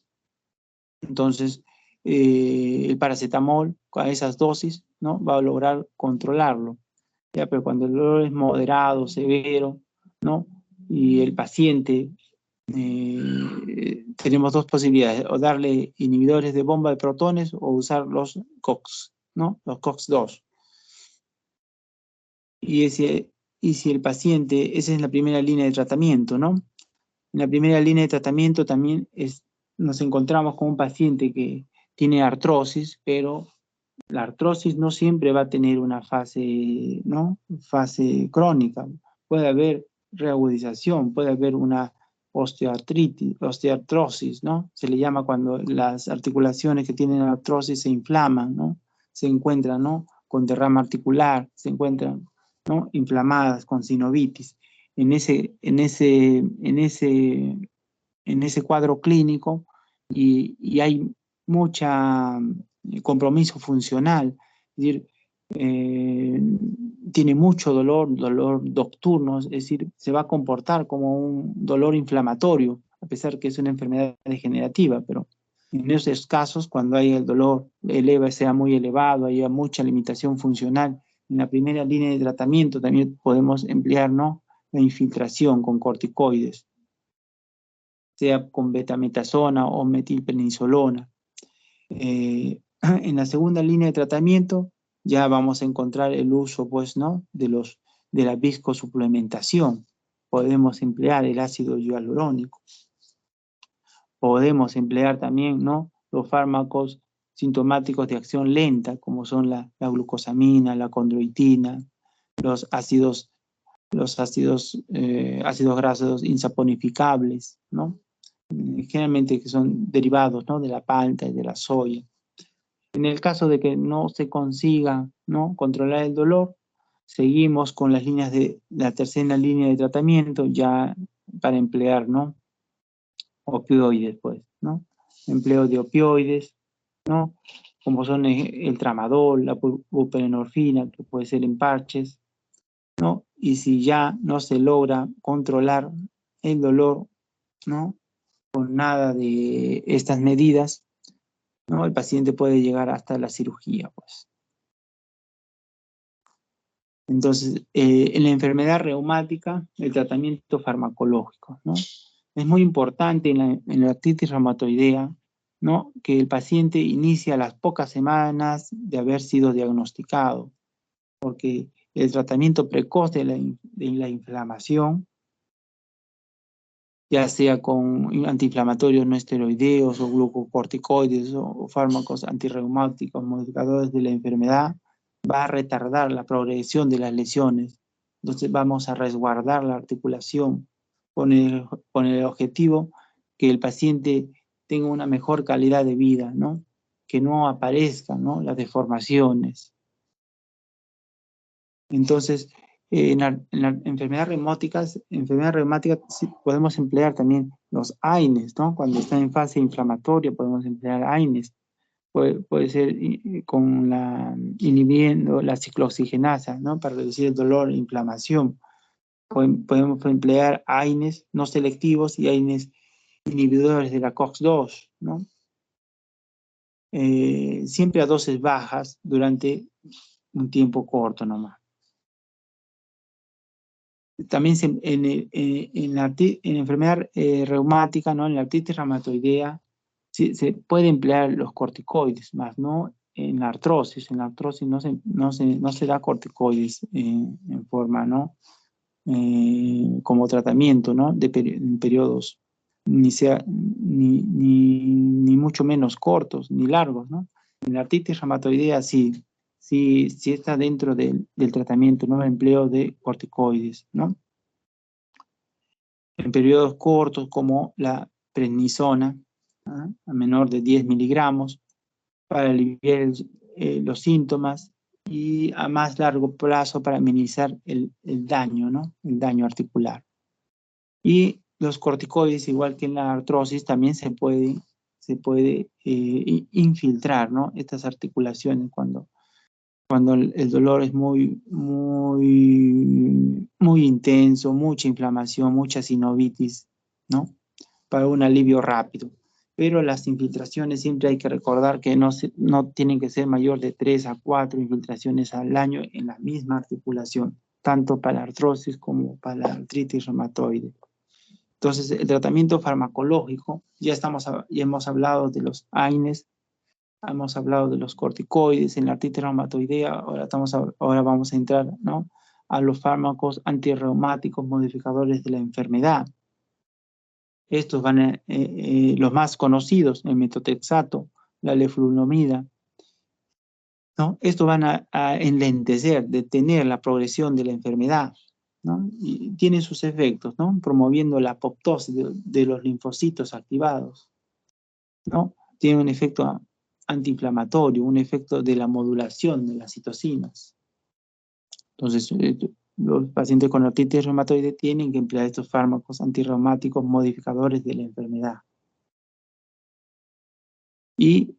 entonces el paracetamol, con esas dosis, ¿no? va a lograr controlarlo. ¿Ya? Pero cuando el dolor es moderado, severo, ¿no? y el paciente tenemos dos posibilidades, o darle inhibidores de bomba de protones o usar los COX, ¿no? Los COX-2. Y si el paciente, esa es la primera línea de tratamiento, ¿no? En la primera línea de tratamiento también nos encontramos con un paciente que tiene artrosis, pero la artrosis no siempre va a tener una fase, ¿no? Fase crónica. Puede haber reagudización, puede haber una osteoartrosis, ¿no? Se le llama cuando las articulaciones que tienen artrosis se inflaman, ¿no? Se encuentran, ¿no? Con derrama articular, se encuentran, ¿no? Inflamadas, con sinovitis. En ese cuadro clínico y hay mucha compromiso funcional, es decir, tiene mucho dolor nocturno, es decir, se va a comportar como un dolor inflamatorio, a pesar que es una enfermedad degenerativa, pero en esos casos, cuando hay el dolor sea muy elevado, haya mucha limitación funcional, en la primera línea de tratamiento también podemos emplear, ¿no? La infiltración con corticoides, sea con betametasona o metilprednisolona. En la segunda línea de tratamiento ya vamos a encontrar el uso, pues, ¿no? de la viscosuplementación. Podemos emplear el ácido hialurónico. Podemos emplear también, ¿no? Los fármacos sintomáticos de acción lenta, como son la glucosamina, la condroitina, los ácidos grasos insaponificables, ¿no? Generalmente que son derivados, ¿no? De la palta y de la soya. En el caso de que no se consiga, ¿no? Controlar el dolor, seguimos con las líneas de la tercera línea de tratamiento ya para emplear, ¿no? Opioides, pues, ¿no? Empleo de opioides, ¿no? Como son el tramadol, la buprenorfina, que puede ser en parches, ¿no? Y si ya no se logra controlar el dolor, ¿no? Con nada de estas medidas, ¿no? El paciente puede llegar hasta la cirugía, pues. Entonces, en la enfermedad reumática, el tratamiento farmacológico, ¿no? Es muy importante en la artritis reumatoidea, ¿no? Que el paciente inicie a las pocas semanas de haber sido diagnosticado, porque el tratamiento precoz de la inflamación, ya sea con antiinflamatorios no esteroideos o glucocorticoides o fármacos antirreumáticos, modificadores de la enfermedad, va a retardar la progresión de las lesiones. Entonces vamos a resguardar la articulación con el objetivo que el paciente tenga una mejor calidad de vida, ¿no? Que no aparezcan, ¿no? Las deformaciones. Entonces, en la enfermedad reumática sí podemos emplear también los AINES, ¿no? Cuando está en fase inflamatoria podemos emplear AINES. Puede ser inhibiendo la ciclooxigenasa, ¿no? Para reducir el dolor e inflamación. Podemos emplear AINES no selectivos y AINES inhibidores de la COX-2, ¿no? Siempre a dosis bajas durante un tiempo corto nomás. También en la enfermedad reumática, ¿no? En la artritis reumatoidea, se puede emplear los corticoides, más no en la artrosis. En la artrosis no se da corticoides en forma, ¿no? Como tratamiento, ¿no? En periodos ni mucho menos cortos, ni largos, ¿no? En la artritis reumatoidea sí está dentro del tratamiento, ¿no? El empleo de corticoides, ¿no? En periodos cortos como la prednisona, ¿ah? A menor de 10 miligramos, para aliviar los síntomas, y a más largo plazo para minimizar el daño, ¿no? El daño articular. Y los corticoides, igual que en la artrosis, también se puede infiltrar, ¿no? Estas articulaciones cuando el dolor es muy intenso, mucha inflamación, mucha sinovitis, ¿no? Para un alivio rápido. Pero las infiltraciones siempre hay que recordar que no tienen que ser mayor de 3 a 4 infiltraciones al año en la misma articulación, tanto para la artrosis como para la artritis reumatoide. Entonces, el tratamiento farmacológico, ya hemos hablado de los AINES, hemos hablado de los corticoides en la artritis reumatoidea, ahora vamos a entrar, ¿no?, a los fármacos antirreumáticos modificadores de la enfermedad. Estos van los más conocidos, el metotrexato, la leflunomida, ¿no? Estos van a enlentecer, detener la progresión de la enfermedad, ¿no? Y tienen sus efectos, ¿no?, promoviendo la apoptosis de los linfocitos activados, ¿no? Tiene un efecto antiinflamatorio, un efecto de la modulación de las citocinas. Entonces, los pacientes con artritis reumatoide tienen que emplear estos fármacos antirreumáticos modificadores de la enfermedad. Y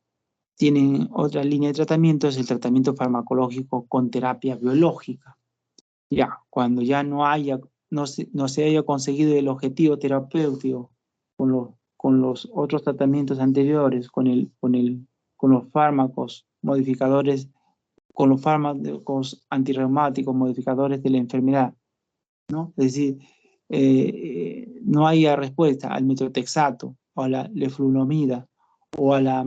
tienen otra línea de tratamiento, es el tratamiento farmacológico con terapia biológica. Ya, cuando ya no se haya conseguido el objetivo terapéutico con los otros tratamientos anteriores, con los fármacos modificadores, con los fármacos antirreumáticos modificadores de la enfermedad, ¿no? Es decir, no haya respuesta al metotrexato o a la leflunomida o a la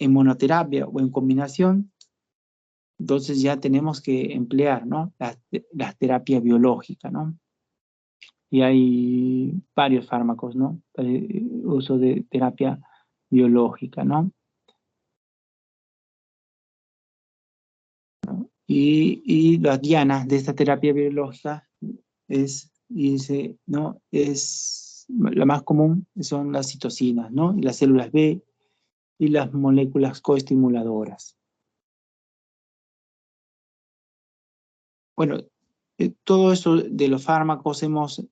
en monoterapia o en combinación, entonces ya tenemos que emplear, ¿no?, las terapias biológicas, ¿no? Y hay varios fármacos, ¿no?, para el uso de terapia biológica, ¿no? Y las dianas de esta terapia biológica ¿no?, es la más común, son las citocinas, ¿no?, y las células B y las moléculas coestimuladoras. Bueno, todo eso de los fármacos hemos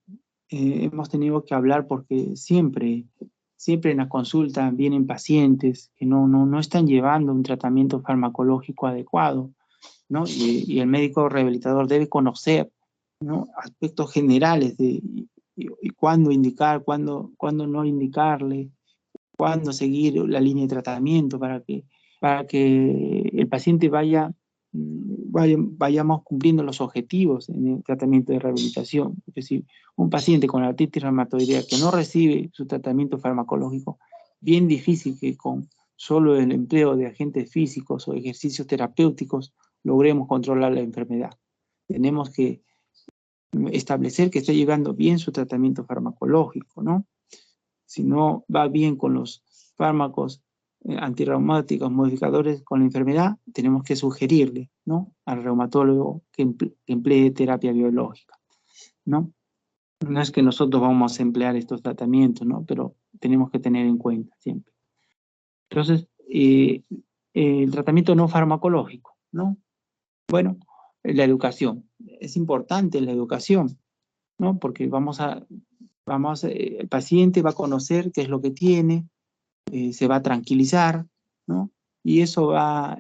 tenido que hablar porque siempre en la consulta vienen pacientes que no están llevando un tratamiento farmacológico adecuado, ¿no? Y el médico rehabilitador debe conocer, ¿no?, aspectos generales de y cuándo indicar, cuándo no indicarle, cuándo seguir la línea de tratamiento para que el paciente vayamos cumpliendo los objetivos en el tratamiento de rehabilitación. Es decir, un paciente con artritis reumatoidea que no recibe su tratamiento farmacológico, bien difícil que con solo el empleo de agentes físicos o ejercicios terapéuticos logremos controlar la enfermedad. Tenemos que establecer que está llevando bien su tratamiento farmacológico, ¿no? Si no va bien con los fármacos antirreumáticos modificadores con la enfermedad, tenemos que sugerirle, ¿no?, al reumatólogo que emplee terapia biológica, ¿no? No es que nosotros vamos a emplear estos tratamientos, ¿no?, pero tenemos que tener en cuenta siempre. Entonces, el tratamiento no farmacológico, ¿no? Bueno, la educación. Es importante la educación, ¿no?, porque el paciente va a conocer qué es lo que tiene, se va a tranquilizar, ¿no? Y esa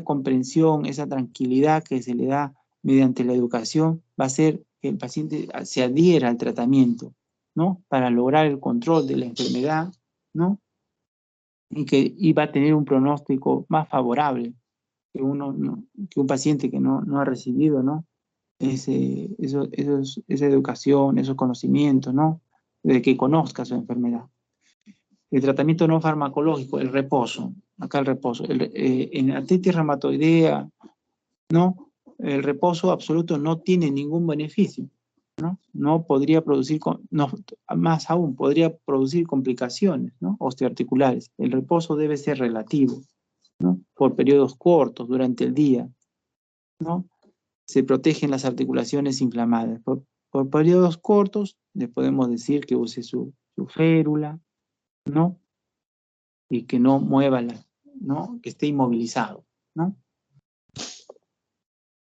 comprensión, esa tranquilidad que se le da mediante la educación va a hacer que el paciente se adhiera al tratamiento, ¿no?, para lograr el control de la enfermedad, ¿no? Y va a tener un pronóstico más favorable que un paciente que no ha recibido, ¿no?, esa educación, esos conocimientos, ¿no?, de que conozca su enfermedad. El tratamiento no farmacológico, el reposo. Acá el reposo. En artritis reumatoidea, ¿no?, el reposo absoluto no tiene ningún beneficio, ¿no? No podría producir, más aún, podría producir complicaciones, ¿no?, osteoarticulares. El reposo debe ser relativo, ¿no?, por periodos cortos durante el día, ¿no? Se protegen las articulaciones inflamadas. Por periodos cortos, le podemos decir que use su férula, ¿no?, y que no mueva, ¿no?, que esté inmovilizado, ¿no?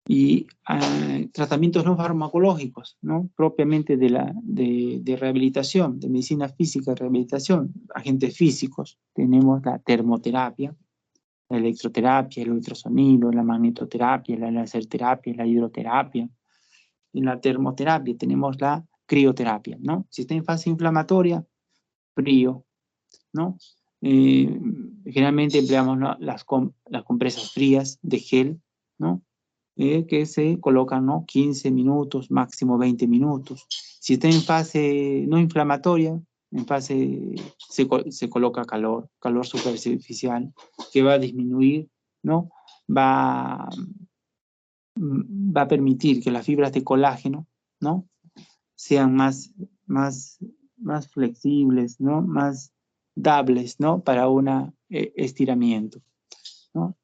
Y tratamientos no farmacológicos, ¿no?, propiamente de rehabilitación, de medicina física y rehabilitación, agentes físicos. Tenemos la termoterapia, la electroterapia, el ultrasonido, la magnetoterapia, la laserterapia, la hidroterapia. En la termoterapia tenemos la crioterapia, ¿no? Si está en fase inflamatoria, frío, ¿no? Generalmente empleamos, ¿no?, las compresas frías de gel, ¿no?, que se colocan, ¿no?, 15 minutos, máximo 20 minutos. Si está en fase no inflamatoria, En fase se coloca calor superficial, que va a disminuir, ¿no? Va a permitir que las fibras de colágeno, ¿no? Sean más flexibles, ¿no? Más dables, ¿no? Para un estiramiento, ¿no?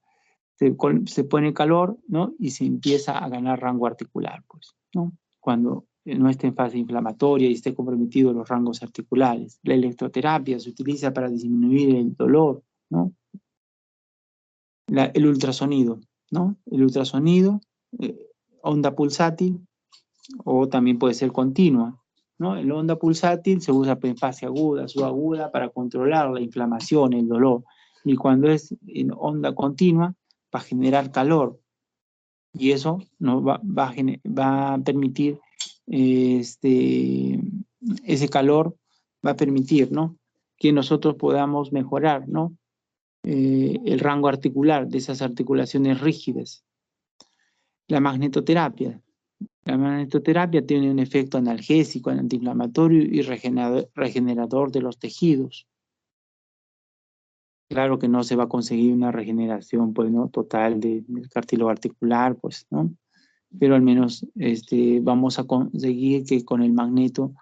Se pone calor, ¿no? Y se empieza a ganar rango articular, pues, ¿no? Cuando no esté en fase inflamatoria y esté comprometido los rangos articulares. La electroterapia se utiliza para disminuir el dolor, ¿no? El ultrasonido, ¿no? El ultrasonido, onda pulsátil, o también puede ser continua, ¿no? La onda pulsátil se usa en fase aguda, subaguda, para controlar la inflamación, el dolor. Y cuando es en onda continua, va a generar calor. Y eso nos va a permitir, ese calor va a permitir, ¿no? Que nosotros podamos mejorar, ¿no? El rango articular de esas articulaciones rígidas. La magnetoterapia. La magnetoterapia tiene un efecto analgésico, antiinflamatorio y regenerador de los tejidos. Claro que no se va a conseguir una regeneración, pues, ¿no? Total del cartílago articular, pues, ¿no? Pero al menos vamos a conseguir que con el magneto,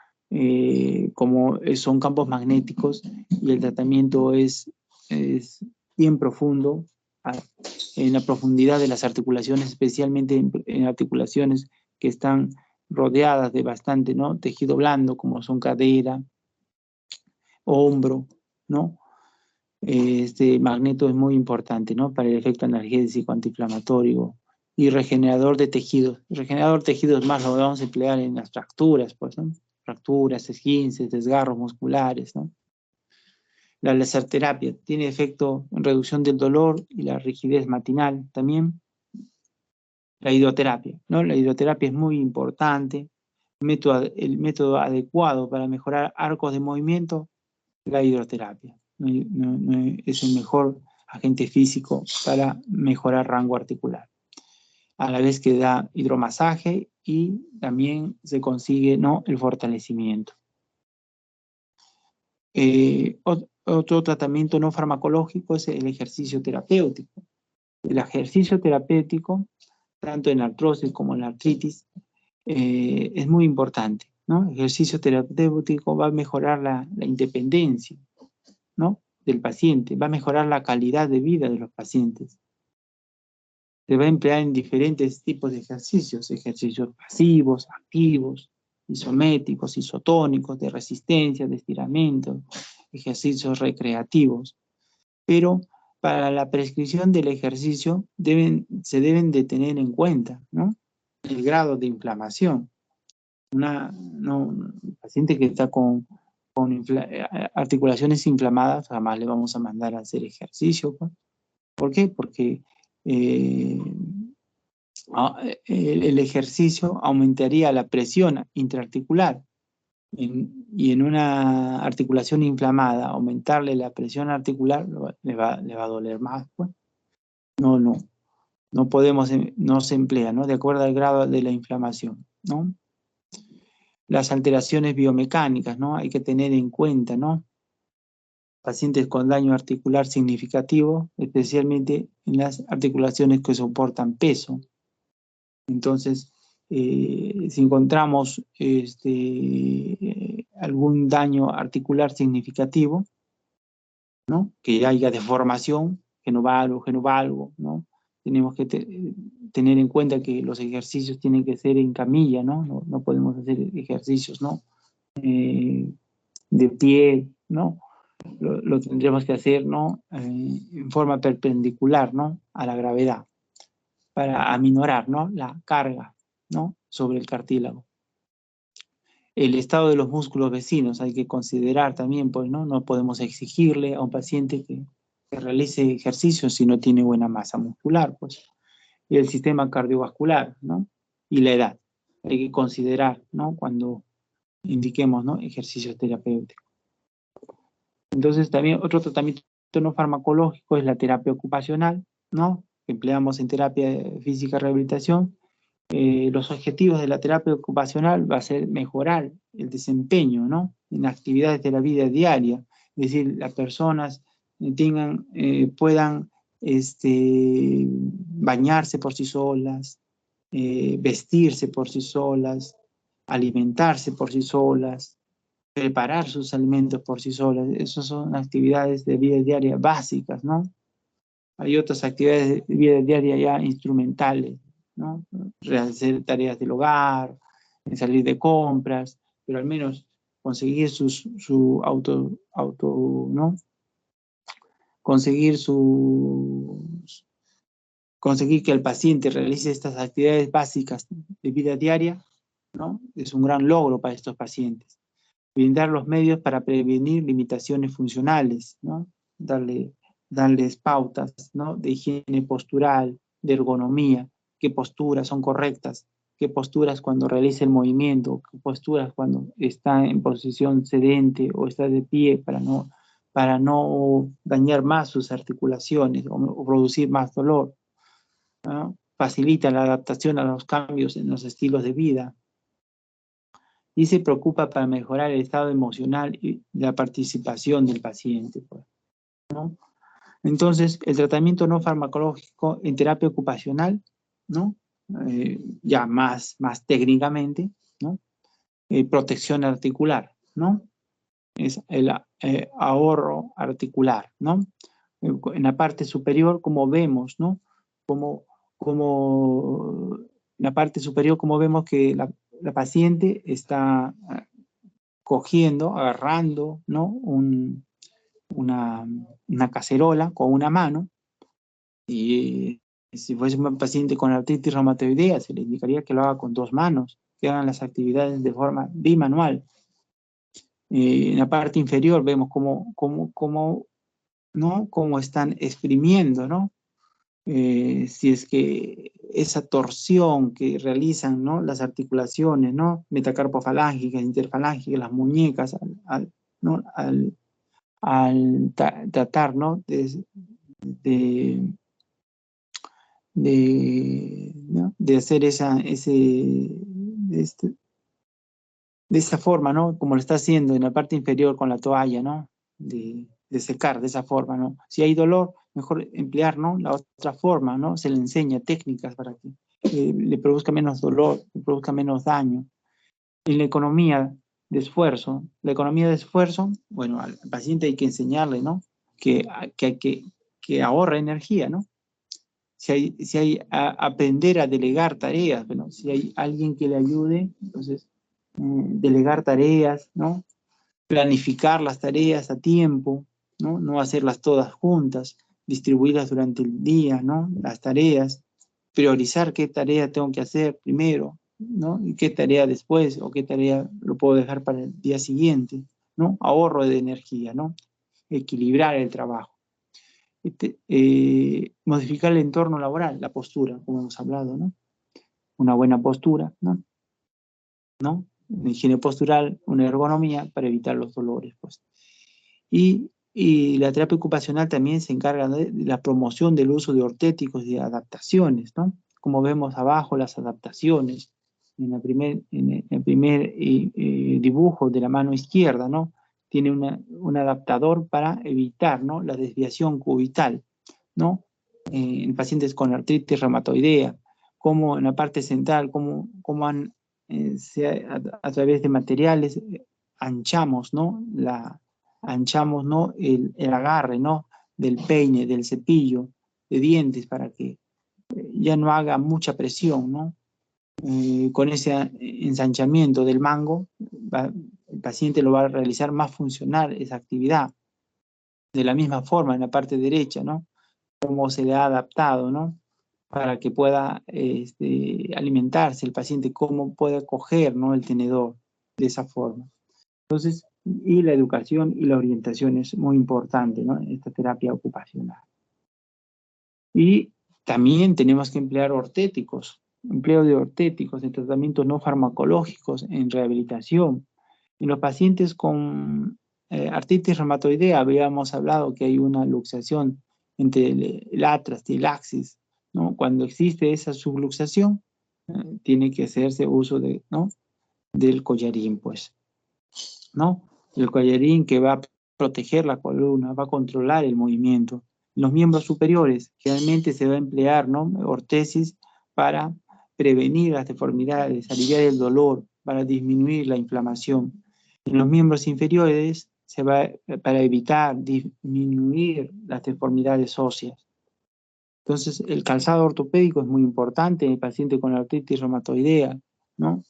como son campos magnéticos y el tratamiento es bien profundo, en la profundidad de las articulaciones, especialmente en articulaciones que están rodeadas de bastante, ¿no? Tejido blando, como son cadera, hombro, ¿no? Este magneto es muy importante, ¿no? Para el efecto analgésico, antiinflamatorio y regenerador de tejidos. El regenerador de tejidos más lo vamos a emplear en las fracturas, pues, ¿no? Fracturas, esguinces, desgarros musculares, ¿no? La laserterapia tiene efecto en reducción del dolor y la rigidez matinal también. La hidroterapia, ¿no? La hidroterapia es muy importante. El método adecuado para mejorar arcos de movimiento, la hidroterapia. Es el mejor agente físico para mejorar rango articular. A la vez que da hidromasaje y también se consigue, ¿no? El fortalecimiento. Otro tratamiento no farmacológico es el ejercicio terapéutico. El ejercicio terapéutico, tanto en artrosis como en artritis, es muy importante, ¿no? El ejercicio terapéutico va a mejorar la independencia, ¿no? Del paciente, va a mejorar la calidad de vida de los pacientes. Se va a emplear en diferentes tipos de ejercicios pasivos, activos, isométricos, isotónicos, de resistencia, de estiramiento, ejercicios recreativos. Pero para la prescripción del ejercicio se deben de tener en cuenta, ¿no? El grado de inflamación. Un paciente que está con articulaciones inflamadas, jamás le vamos a mandar a hacer ejercicio, pues. ¿Por qué? Porque el ejercicio aumentaría la presión intraarticular y en una articulación inflamada, aumentarle la presión articular le va a doler más, pues. No podemos, no se emplea, ¿no? De acuerdo al grado de la inflamación, ¿no? Las alteraciones biomecánicas, ¿no? Hay que tener en cuenta, ¿no? Pacientes con daño articular significativo, especialmente en las articulaciones que soportan peso. Entonces, si encontramos algún daño articular significativo, ¿no? Que haya deformación, genovalgo, ¿no? Tenemos que tener en cuenta que los ejercicios tienen que ser en camilla, ¿no? No podemos hacer ejercicios, ¿no? De pie, ¿no? Lo tendremos que hacer, ¿no? En forma perpendicular, ¿no? A la gravedad, para aminorar, ¿no? La carga, ¿no? Sobre el cartílago. El estado de los músculos vecinos hay que considerar también, pues, ¿no? No podemos exigirle a un paciente que realice ejercicios si no tiene buena masa muscular, pues. Y el sistema cardiovascular, ¿no? Y la edad. Hay que considerar, ¿no? Cuando indiquemos, ¿no? Ejercicios terapéuticos. Entonces, también otro tratamiento no farmacológico es la terapia ocupacional, ¿no? Que empleamos en terapia física rehabilitación, Los objetivos de la terapia ocupacional va a ser mejorar el desempeño, ¿no?, en actividades de la vida diaria, es decir, las personas puedan bañarse por sí solas, vestirse por sí solas, alimentarse por sí solas, preparar sus alimentos por sí solas. Esas son actividades de vida diaria básicas, ¿no? Hay otras actividades de vida diaria ya instrumentales, ¿no? Hacer tareas del hogar, salir de compras, pero al menos conseguir ¿no? Conseguir que el paciente realice estas actividades básicas de vida diaria, ¿no?, es un gran logro para estos pacientes. Brindar los medios para prevenir limitaciones funcionales, ¿no? Darles pautas, ¿no?, de higiene postural, de ergonomía, qué posturas son correctas, qué posturas cuando realiza el movimiento, qué posturas cuando está en posición sedente o está de pie para no dañar más sus articulaciones o producir más dolor, ¿no? Facilita la adaptación a los cambios en los estilos de vida y se preocupa para mejorar el estado emocional y la participación del paciente, pues, ¿no? Entonces, el tratamiento no farmacológico en terapia ocupacional, ¿no?, ya más técnicamente, ¿no?, protección articular, ¿no?, es el ahorro articular, ¿no? En la parte superior, como vemos, ¿no?, como en la parte superior, como vemos que la paciente está cogiendo, agarrando, ¿no?, una cacerola con una mano, y si fuese un paciente con artritis reumatoidea, se le indicaría que lo haga con 2 manos, que hagan las actividades de forma bimanual. En la parte inferior vemos cómo están exprimiendo, ¿no? Si es que esa torsión que realizan, ¿no?, las articulaciones, ¿no?, metacarpofalángicas, interfalángicas, las muñecas, ¿no?, al tratar, ¿no?, ¿no?, de hacer de esa forma, ¿no?, como lo está haciendo en la parte inferior con la toalla, ¿no?, de secar de esa forma, ¿no? Si hay dolor, mejor emplear, ¿no?, la otra forma, ¿no? Se le enseña técnicas para que le produzca menos dolor, le produzca menos daño. En la economía de esfuerzo, bueno, al paciente hay que enseñarle, ¿no?, que ahorra energía, ¿no? Si hay aprender a delegar tareas, bueno, si hay alguien que le ayude, entonces delegar tareas, ¿no?, planificar las tareas a tiempo, ¿no?, no hacerlas todas juntas, distribuirlas durante el día, ¿no?, las tareas, priorizar qué tarea tengo que hacer primero, ¿no?, y qué tarea después, o qué tarea lo puedo dejar para el día siguiente, ¿no? Ahorro de energía, ¿no? Equilibrar el trabajo. Modificar el entorno laboral, la postura, como hemos hablado, ¿no? Una buena postura, ¿no? Una higiene postural, una ergonomía para evitar los dolores, pues. Y la terapia ocupacional también se encarga de la promoción del uso de ortéticos y de adaptaciones, ¿no? Como vemos abajo, las adaptaciones, en el primer dibujo de la mano izquierda, ¿no?, tiene un adaptador para evitar, ¿no?, la desviación cubital, ¿no? En pacientes con artritis reumatoidea, como en la parte central, a través de materiales anchamos, ¿no?, el agarre, ¿no?, del peine, del cepillo de dientes para que ya no haga mucha presión, ¿no? Con ese ensanchamiento del mango, el paciente lo va a realizar más funcional esa actividad. De la misma forma, en la parte derecha, ¿no?, cómo se le ha adaptado, ¿no?, para que pueda alimentarse el paciente, cómo puede coger, ¿no?, el tenedor de esa forma. Entonces, y la educación y la orientación es muy importante, ¿no?, en esta terapia ocupacional. Y también tenemos que emplear empleo de ortéticos, de tratamientos no farmacológicos en rehabilitación. En los pacientes con artritis reumatoidea habíamos hablado que hay una luxación entre el atras y el axis, ¿no? Cuando existe esa subluxación, tiene que hacerse uso de, ¿no?, del collarín, pues, ¿no? El collarín que va a proteger la columna, va a controlar el movimiento. Los miembros superiores, generalmente se va a emplear, ¿no?, ortesis para prevenir las deformidades, aliviar el dolor, para disminuir la inflamación. En los miembros inferiores se va para evitar disminuir las deformidades óseas. Entonces, el calzado ortopédico es muy importante en el paciente con artritis reumatoidea, ¿no?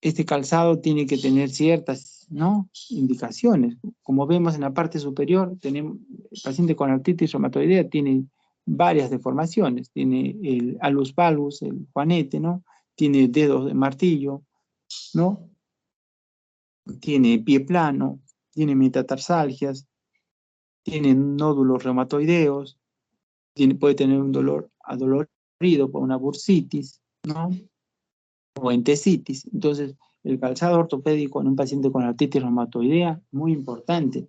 Este calzado tiene que tener ciertas, ¿no?, indicaciones. Como vemos en la parte superior, tenemos, el paciente con artritis reumatoidea tiene varias deformaciones. Tiene el alus valgus, el juanete, ¿no? Tiene dedos de martillo, ¿no? Tiene pie plano, tiene metatarsalgias, tiene nódulos reumatoideos, puede tener un dolor adolorido por una bursitis, ¿no?, o entesitis. Entonces, el calzado ortopédico en un paciente con artritis reumatoidea, muy importante,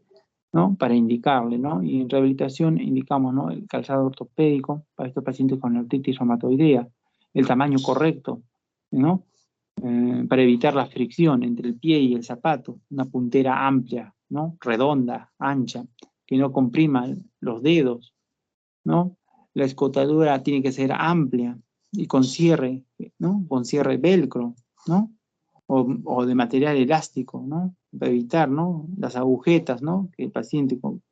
¿no?, para indicarle, ¿no? Y en rehabilitación indicamos, ¿no?, el calzado ortopédico para estos pacientes con artritis reumatoidea, el tamaño correcto, ¿no?, para evitar la fricción entre el pie y el zapato, una puntera amplia, ¿no?, redonda, ancha, que no comprima los dedos, ¿no? La escotadura tiene que ser amplia y con cierre, ¿no?, con cierre velcro, ¿no?, o de material elástico, ¿no?, para evitar, ¿no?, las agujetas, ¿no?, que el paciente como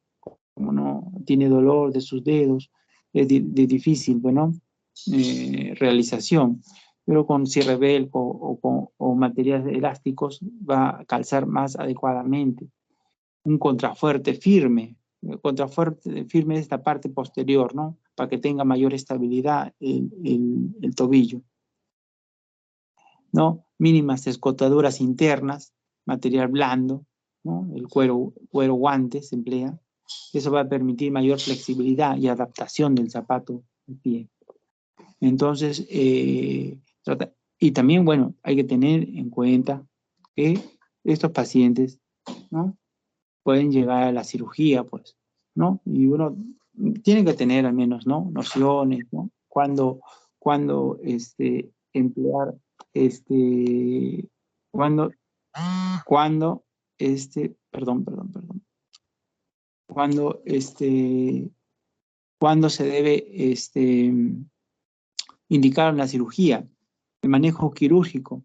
no tiene dolor de sus dedos, es de difícil, bueno, realización, pero con cierre velcro o materiales elásticos va a calzar más adecuadamente. Un contrafuerte firme, firme es esta parte posterior, ¿no?, para que tenga mayor estabilidad el tobillo, ¿no? Mínimas escotaduras internas, material blando, ¿no?, el cuero guante se emplea. Eso va a permitir mayor flexibilidad y adaptación del zapato al pie. Entonces, y también, bueno, hay que tener en cuenta que estos pacientes, ¿no?, pueden llegar a la cirugía, pues, ¿no? Y uno tiene que tener al menos, ¿no?, nociones, ¿no?, cuando emplear, cuando, cuando se debe indicar una cirugía, el manejo quirúrgico,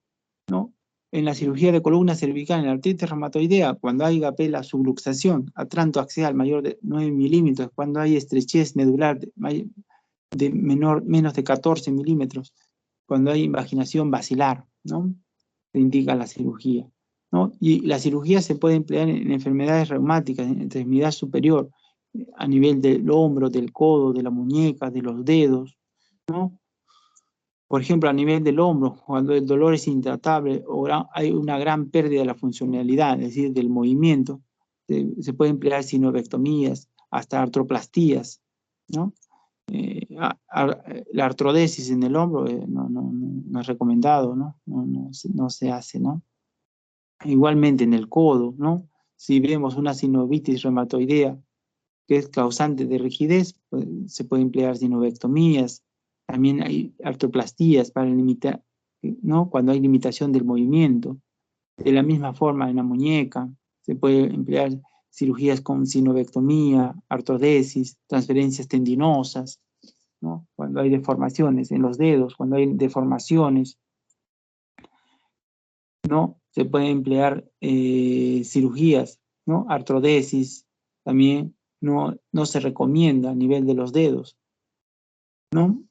¿no? En la cirugía de columna cervical, en la artritis reumatoidea, cuando hay gapela subluxación, atranto axial mayor de 9 milímetros, cuando hay estrechez medular menos de 14 milímetros, cuando hay invaginación basilar, ¿no?, se indica la cirugía, ¿no? Y la cirugía se puede emplear en enfermedades reumáticas, en extremidad superior, a nivel del hombro, del codo, de la muñeca, de los dedos, ¿no? Por ejemplo, a nivel del hombro, cuando el dolor es intratable o hay una gran pérdida de la funcionalidad, es decir, del movimiento, se puede emplear sinovectomías, hasta artroplastías, ¿no? La artrodesis en el hombro no es recomendado, ¿no? No se hace, ¿no? Igualmente en el codo, ¿no? Si vemos una sinovitis reumatoidea que es causante de rigidez, pues, se puede emplear sinovectomías. También hay artroplastías para limitar, ¿no?, cuando hay limitación del movimiento. De la misma forma, en la muñeca se puede emplear cirugías con sinovectomía, artrodesis, transferencias tendinosas, ¿no?, cuando hay deformaciones en los dedos, cuando hay deformaciones, ¿no?, se pueden emplear cirugías, ¿no?, artrodesis, también no se recomienda a nivel de los dedos, ¿no?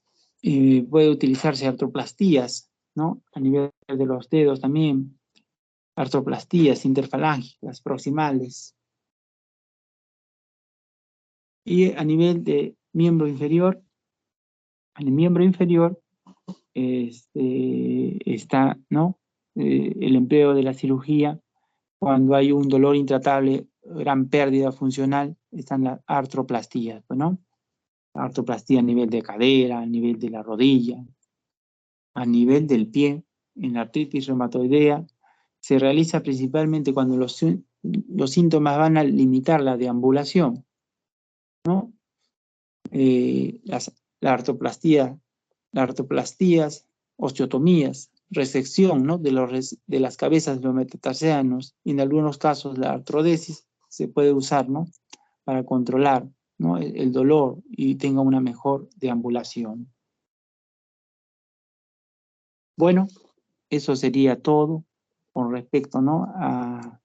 Puede utilizarse artroplastías, ¿no?, a nivel de los dedos también, artroplastías interfalángicas, proximales. Y a nivel de miembro inferior, en el miembro inferior está, ¿no?, el empleo de la cirugía cuando hay un dolor intratable, gran pérdida funcional, están las artroplastías, ¿no? Artroplastía a nivel de cadera, a nivel de la rodilla, a nivel del pie. En la artritis reumatoidea se realiza principalmente cuando los síntomas van a limitar la deambulación, ¿no? La artroplastía las artroplastías, osteotomías, resección, ¿no?, de las cabezas de los metatarsianos, y en algunos casos la artrodesis se puede usar, ¿no?, para controlar, ¿no?, el dolor y tenga una mejor deambulación. Bueno, eso sería todo con respecto, ¿no?, a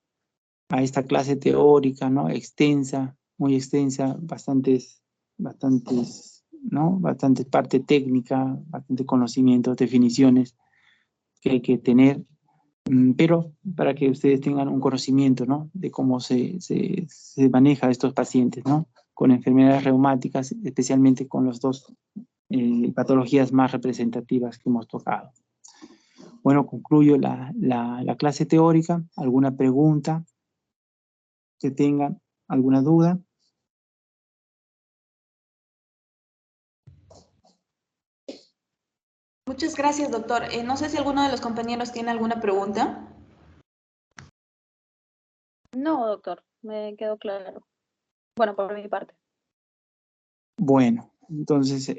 esta clase teórica, ¿no?, extensa, muy extensa, bastantes, ¿no?, bastante parte técnica, bastante conocimientos, definiciones que hay que tener, pero para que ustedes tengan un conocimiento, ¿no?, de cómo se maneja a estos pacientes, ¿no?, con enfermedades reumáticas, especialmente con las dos patologías más representativas que hemos tocado. Bueno, concluyo la clase teórica. ¿Alguna pregunta que tengan? ¿Alguna duda? Muchas gracias, doctor. No sé si alguno de los compañeros tiene alguna pregunta. No, doctor, me quedó claro. Bueno, por mi parte. Bueno, entonces,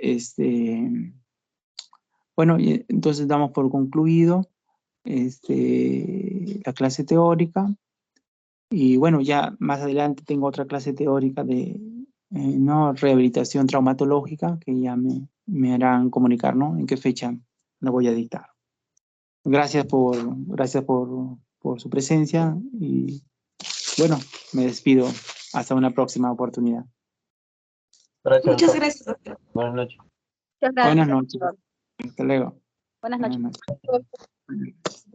bueno, entonces damos por concluido la clase teórica. Y bueno, ya más adelante tengo otra clase teórica de ¿no?, rehabilitación traumatológica, que ya me harán comunicar, ¿no?, en qué fecha la voy a dictar. Gracias por su presencia y bueno, me despido hasta una próxima oportunidad. Gracias, Muchas doctor. gracias, doctor. Buenas noches. Muchas gracias, Buenas noches. doctor. Hasta luego. Buenas noches. Buenas noches.